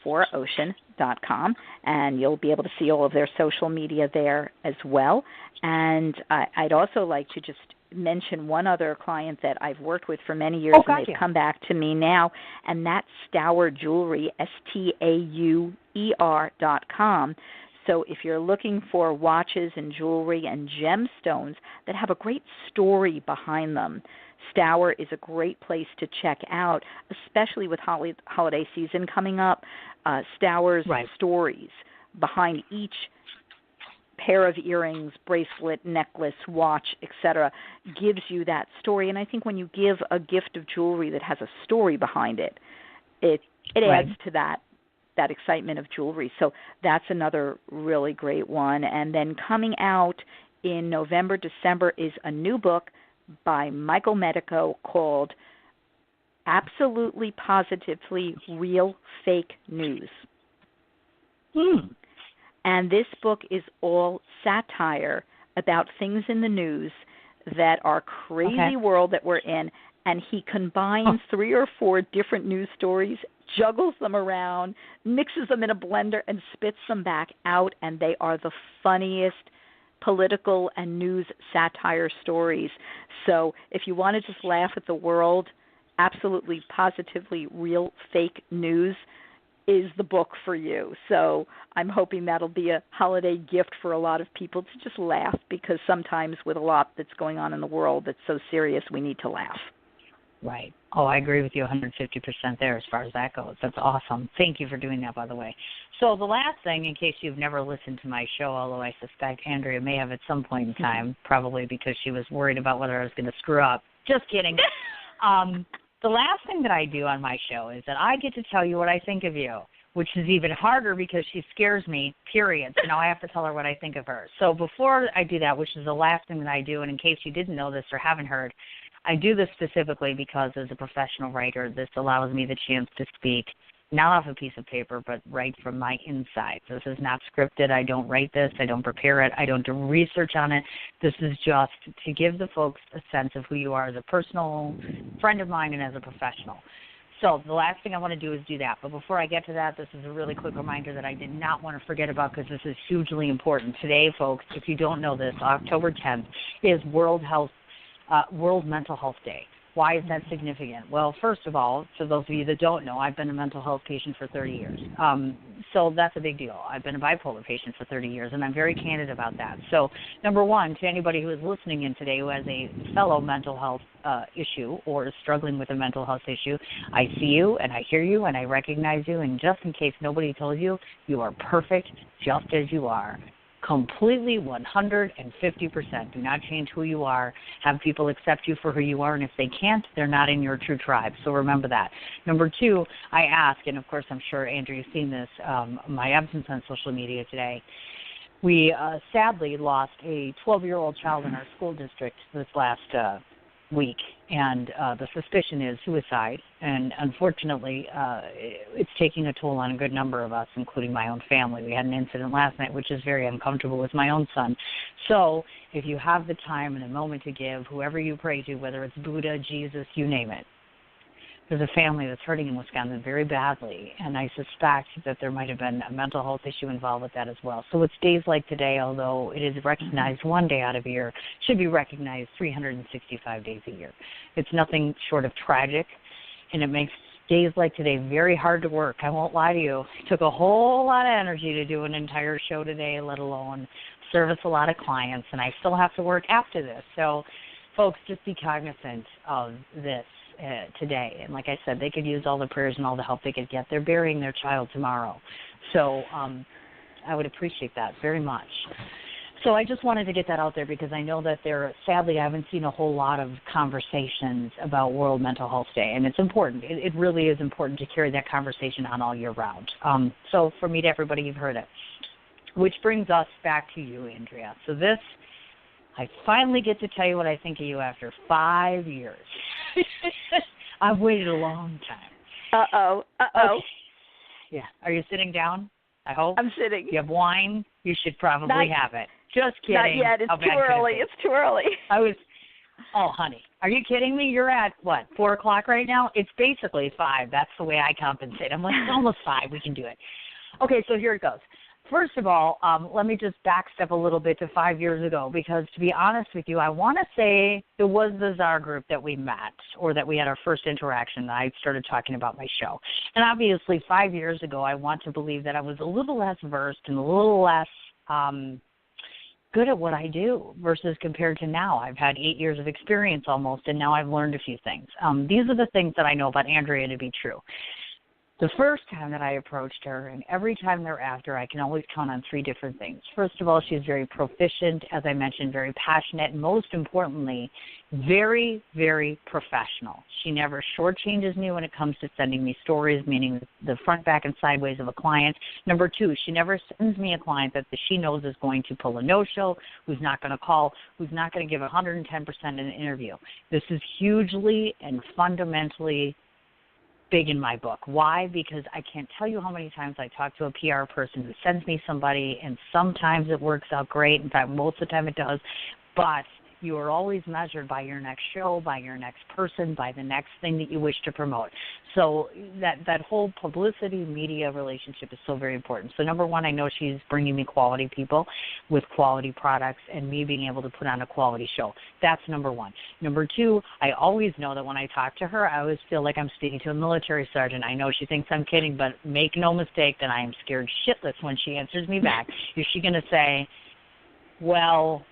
4Ocean.com, and you'll be able to see all of their social media there as well. And I'd also like to just mention one other client that I've worked with for many years, and they've come back to me now, and that's Stauer Jewelry, STAUER.com. So if you're looking for watches and jewelry and gemstones that have a great story behind them, Stauer is a great place to check out, especially with holiday season coming up. Stauer's stories behind each pair of earrings, bracelet, necklace, watch, etc., gives you that story. And I think when you give a gift of jewelry that has a story behind it, it adds to that excitement of jewelry. So that's another really great one. And then coming out in November, December is a new book by Michael Medico called Absolutely Positively Real Fake News. And this book is all satire about things in the news that are crazy world that we're in, and he combines 3 or 4 different news stories, juggles them around, mixes them in a blender, and spits them back out, and they are the funniest political and news satire stories. So if you want to just laugh at the world, Absolutely Positively Real Fake News is the book for you. So I'm hoping that'll be a holiday gift for a lot of people to just laugh, because sometimes with a lot that's going on in the world that's so serious, we need to laugh. Right. Oh, I agree with you 150% there as far as that goes. That's awesome. Thank you for doing that, by the way. So the last thing, in case you've never listened to my show, although I suspect Andrea may have at some point in time, probably because she was worried about whether I was going to screw up. Just kidding. The last thing that I do on my show is that I get to tell you what I think of you, which is even harder because she scares me, period. So now I have to tell her what I think of her. So before I do that, which is the last thing that I do, and in case you didn't know this or haven't heard, I do this specifically because as a professional writer, this allows me the chance to speak not off a piece of paper, but right from my insides. This is not scripted. I don't write this. I don't prepare it. I don't do research on it. This is just to give the folks a sense of who you are as a personal friend of mine and as a professional. So the last thing I want to do is do that. But before I get to that, this is a really quick reminder that I did not want to forget about, because this is hugely important. Today, folks, if you don't know this, October 10th is World Mental Health Day. Why is that significant? Well, first of all, for those of you that don't know, I've been a mental health patient for 30 years. So that's a big deal. I've been a bipolar patient for 30 years, and I'm very candid about that. So, number one, to anybody who is listening in today who has a fellow mental health issue or is struggling with a mental health issue, I see you, and I hear you, and I recognize you, and just in case nobody told you, you are perfect just as you are. completely 150%. Do not change who you are. Have people accept you for who you are, and if they can't, they're not in your true tribe. So remember that. Number two, I ask, and of course I'm sure, Andrew, you've seen this, my absence on social media today. We sadly lost a 12-year-old child in our school district this last week, and the suspicion is suicide, and unfortunately it's taking a toll on a good number of us, including my own family. We had an incident last night which is very uncomfortable with my own son. So if you have the time and a moment to give, whoever you pray to, whether it's Buddha, Jesus, you name it, there's a family that's hurting in Wisconsin very badly, and I suspect that there might have been a mental health issue involved with that as well. So it's days like today, although it is recognized one day out of a year, should be recognized 365 days a year. It's nothing short of tragic, and it makes days like today very hard to work. I won't lie to you. It took a whole lot of energy to do an entire show today, let alone service a lot of clients, and I still have to work after this. So, folks, just be cognizant of this today. And like I said, they could use all the prayers and all the help they could get. They're burying their child tomorrow. So I would appreciate that very much. So I just wanted to get that out there because I know that sadly, I haven't seen a whole lot of conversations about World Mental Health Day, and it's important. It really is important to carry that conversation on all year round. So for me to everybody, you've heard it. Which brings us back to you, Andrea. So I finally get to tell you what I think of you after 5 years. I've waited a long time. Uh-oh. Okay. Yeah. Are you sitting down? I hope. I'm sitting. You have wine? You should probably have it. Just kidding. Not yet. It's too early. It's too early. Oh, honey. Are you kidding me? You're at, 4 o'clock right now? It's basically 5. That's the way I compensate. I'm like, it's almost 5. We can do it. Okay, so here it goes. First of all, let me just backstep a little bit to 5 years ago because, to be honest with you, I want to say it was the Czar group that we met or that we had our first interaction. I started talking about my show. And obviously 5 years ago, I want to believe that I was a little less versed and a little less good at what I do versus compared to now. I've had 8 years of experience almost, and now I've learned a few things. These are the things that I know about Andrea to be true. The first time that I approached her, and every time thereafter, I can always count on 3 different things. First of all, she's very proficient, as I mentioned, very passionate, and most importantly, very, very professional. She never shortchanges me when it comes to sending me stories, meaning the front, back, and sideways of a client. Number 2, she never sends me a client that she knows is going to pull a no-show, who's not going to call, who's not going to give 110% in an interview. This is hugely and fundamentally big in my book. Why? Because I can't tell you how many times I talk to a PR person who sends me somebody, and sometimes it works out great. In fact, most of the time it does. But you are always measured by your next show, by your next person, by the next thing that you wish to promote. So that whole publicity media relationship is so very important. So number 1, I know she's bringing me quality people with quality products and me being able to put on a quality show. That's number 1. Number 2, I always know that when I talk to her, I always feel like I'm speaking to a military sergeant. I know she thinks I'm kidding, but make no mistake that I am scared shitless when she answers me back. Is she going to say, well,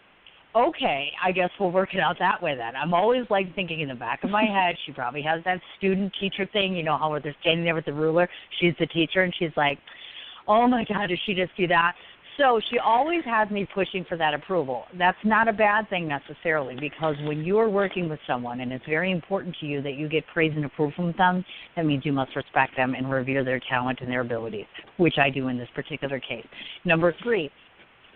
okay, I guess we'll work it out that way then. I'm always like thinking in the back of my head, she probably has that student-teacher thing, you know, how they're standing there with the ruler. She's the teacher, and she's like, oh, my God, did she just do that? So she always has me pushing for that approval. That's not a bad thing necessarily, because when you are working with someone and it's very important to you that you get praise and approval from them, that means you must respect them and revere their talent and their abilities, which I do in this particular case. Number 3,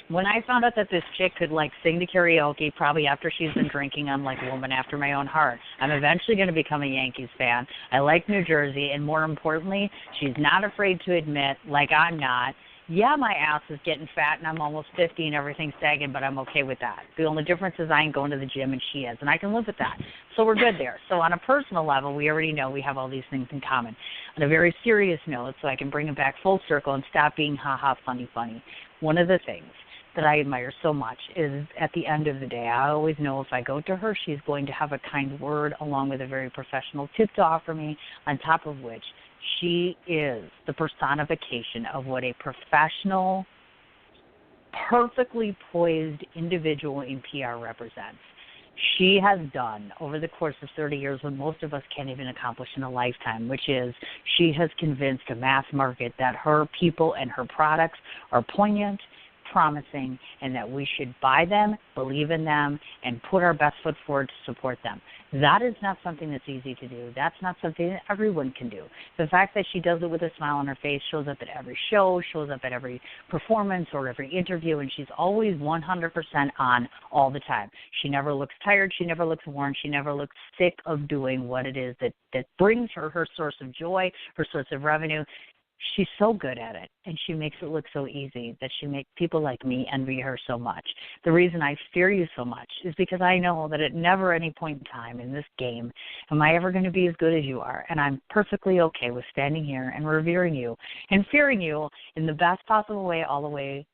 when I found out that this chick could, sing the karaoke, probably after she's been drinking, I'm like a woman after my own heart. I'm eventually going to become a Yankees fan. I like New Jersey, and more importantly, she's not afraid to admit, like I'm not, yeah, my ass is getting fat, and I'm almost 50, and everything's sagging, but I'm okay with that. The only difference is I ain't going to the gym, and she is, and I can live with that. So we're good there. So on a personal level, we already know we have all these things in common. On a very serious note, so I can bring it back full circle and stop being ha-ha, funny. One of the things that I admire so much is at the end of the day, I always know if I go to her, she's going to have a kind word along with a very professional tip to offer me, on top of which she is the personification of what a professional, perfectly poised individual in PR represents. She has done over the course of 30 years what most of us can't even accomplish in a lifetime, which is she has convinced a mass market that her people and her products are poignant, promising, and that we should buy them, believe in them, and put our best foot forward to support them. That is not something that's easy to do. That's not something that everyone can do. The fact that she does it with a smile on her face, shows up at every show, shows up at every performance or every interview, and she's always 100% on all the time. She never looks tired. She never looks worn. She never looks sick of doing what it is that brings her source of joy, her source of revenue. She's so good at it, and she makes it look so easy that she makes people like me envy her so much. The reason I fear you so much is because I know that at never any point in time in this game am I ever going to be as good as you are, and I'm perfectly okay with standing here and revering you and fearing you in the best possible way all the way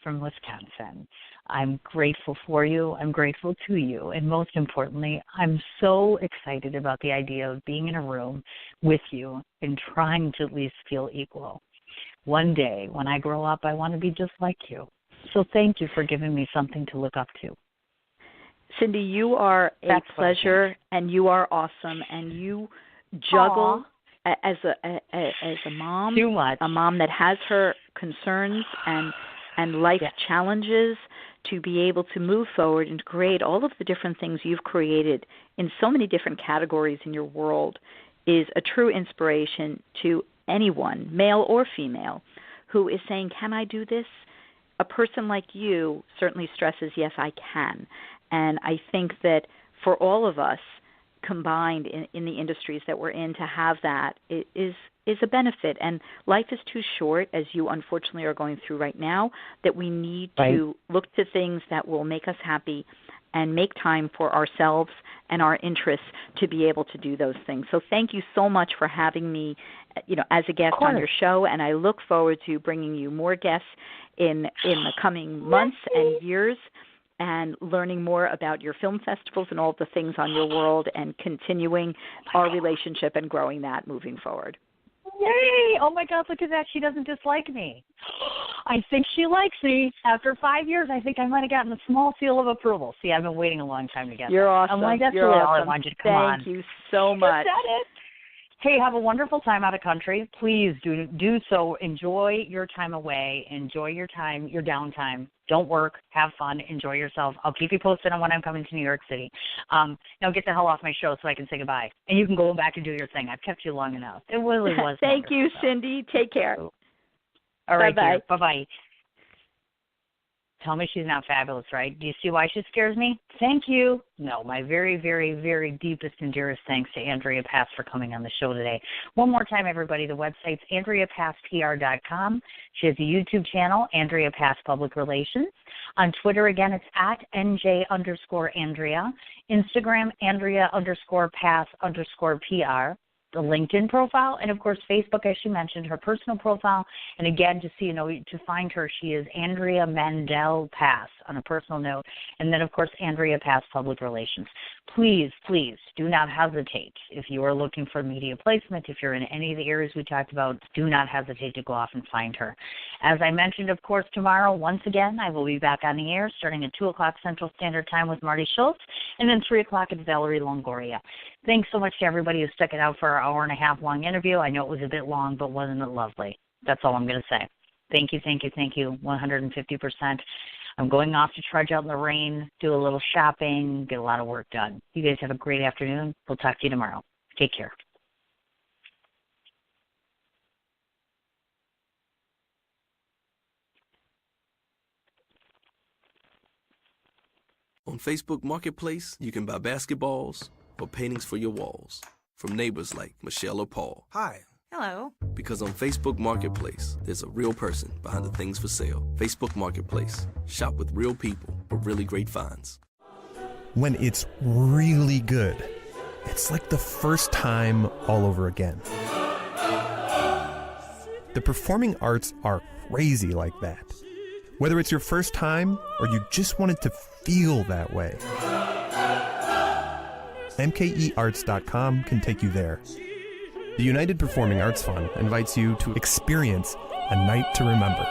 from Wisconsin. I'm grateful for you. I'm grateful to you. And most importantly, I'm so excited about the idea of being in a room with you and trying to at least feel equal. One day, when I grow up, I want to be just like you. So thank you for giving me something to look up to. Cindy, you are a pleasure, and you are awesome, and you juggle as a mom, too much. A mom that has her concerns and life challenges, to be able to move forward and create all of the different things you've created in so many different categories in your world is a true inspiration to anyone, male or female, who is saying, can I do this? A person like you certainly stresses, yes, I can. And I think that for all of us combined in the industries that we're in, to have that is a benefit. And life is too short, as you unfortunately are going through right now, that we need to look to things that will make us happy and make time for ourselves and our interests to be able to do those things. So thank you so much for having me, as a guest on your show, and I look forward to bringing you more guests in the coming months and years, and learning more about your film festivals and all the things on your world, and continuing our relationship and growing that moving forward. Yay! Oh, my God, look at that. She doesn't dislike me. I think she likes me. After 5 years, I think I might have gotten a small seal of approval. See, I've been waiting a long time to get You're that. awesome. I'm like, that's You're really awesome. all I wanted you to come on. Thank you so much. You said it. Hey, have a wonderful time out of country. Please do so. Enjoy your time away. Enjoy your time, your downtime. Don't work. Have fun. Enjoy yourself. I'll keep you posted on when I'm coming to New York City. Now get the hell off my show so I can say goodbye. And you can go back and do your thing. I've kept you long enough. It really was Thank you, Cindy. Take care. All right, bye-bye. Dear. Bye-bye. Tell me she's not fabulous, right? Do you see why she scares me? Thank you. No, my very, very, very deepest and dearest thanks to Andrea Pass for coming on the show today. One more time, everybody, the website's AndreaPassPR.com. She has a YouTube channel, Andrea Pass Public Relations. On Twitter, again, it's at NJ_Andrea. Instagram, Andrea_Pass_PR. The LinkedIn profile, and of course Facebook, as she mentioned, her personal profile. And again, just so you know, to find her, she is Andrea Mandel Pass on a personal note, and then of course Andrea Pass Public Relations. Please, please do not hesitate if you are looking for media placement. If you're in any of the areas we talked about, do not hesitate to go off and find her. As I mentioned, of course, tomorrow, once again, I will be back on the air starting at 2 o'clock Central Standard Time with Marty Schultz, and then 3 o'clock at Valerie Longoria. Thanks so much to everybody who stuck it out for our hour-and-a-half-long interview. I know it was a bit long, but wasn't it lovely? That's all I'm going to say. Thank you, 150%. I'm going off to trudge out in the rain, do a little shopping, get a lot of work done. You guys have a great afternoon. We'll talk to you tomorrow. Take care. On Facebook Marketplace, you can buy basketballs or paintings for your walls from neighbors like Michelle or Paul. Hi. Hello. Because on Facebook Marketplace, there's a real person behind the things for sale. Facebook Marketplace. Shop with real people for really great finds. When it's really good, it's like the first time all over again. The performing arts are crazy like that. Whether it's your first time or you just wanted to feel that way, MKEArts.com can take you there. The United Performing Arts Fund invites you to experience a night to remember.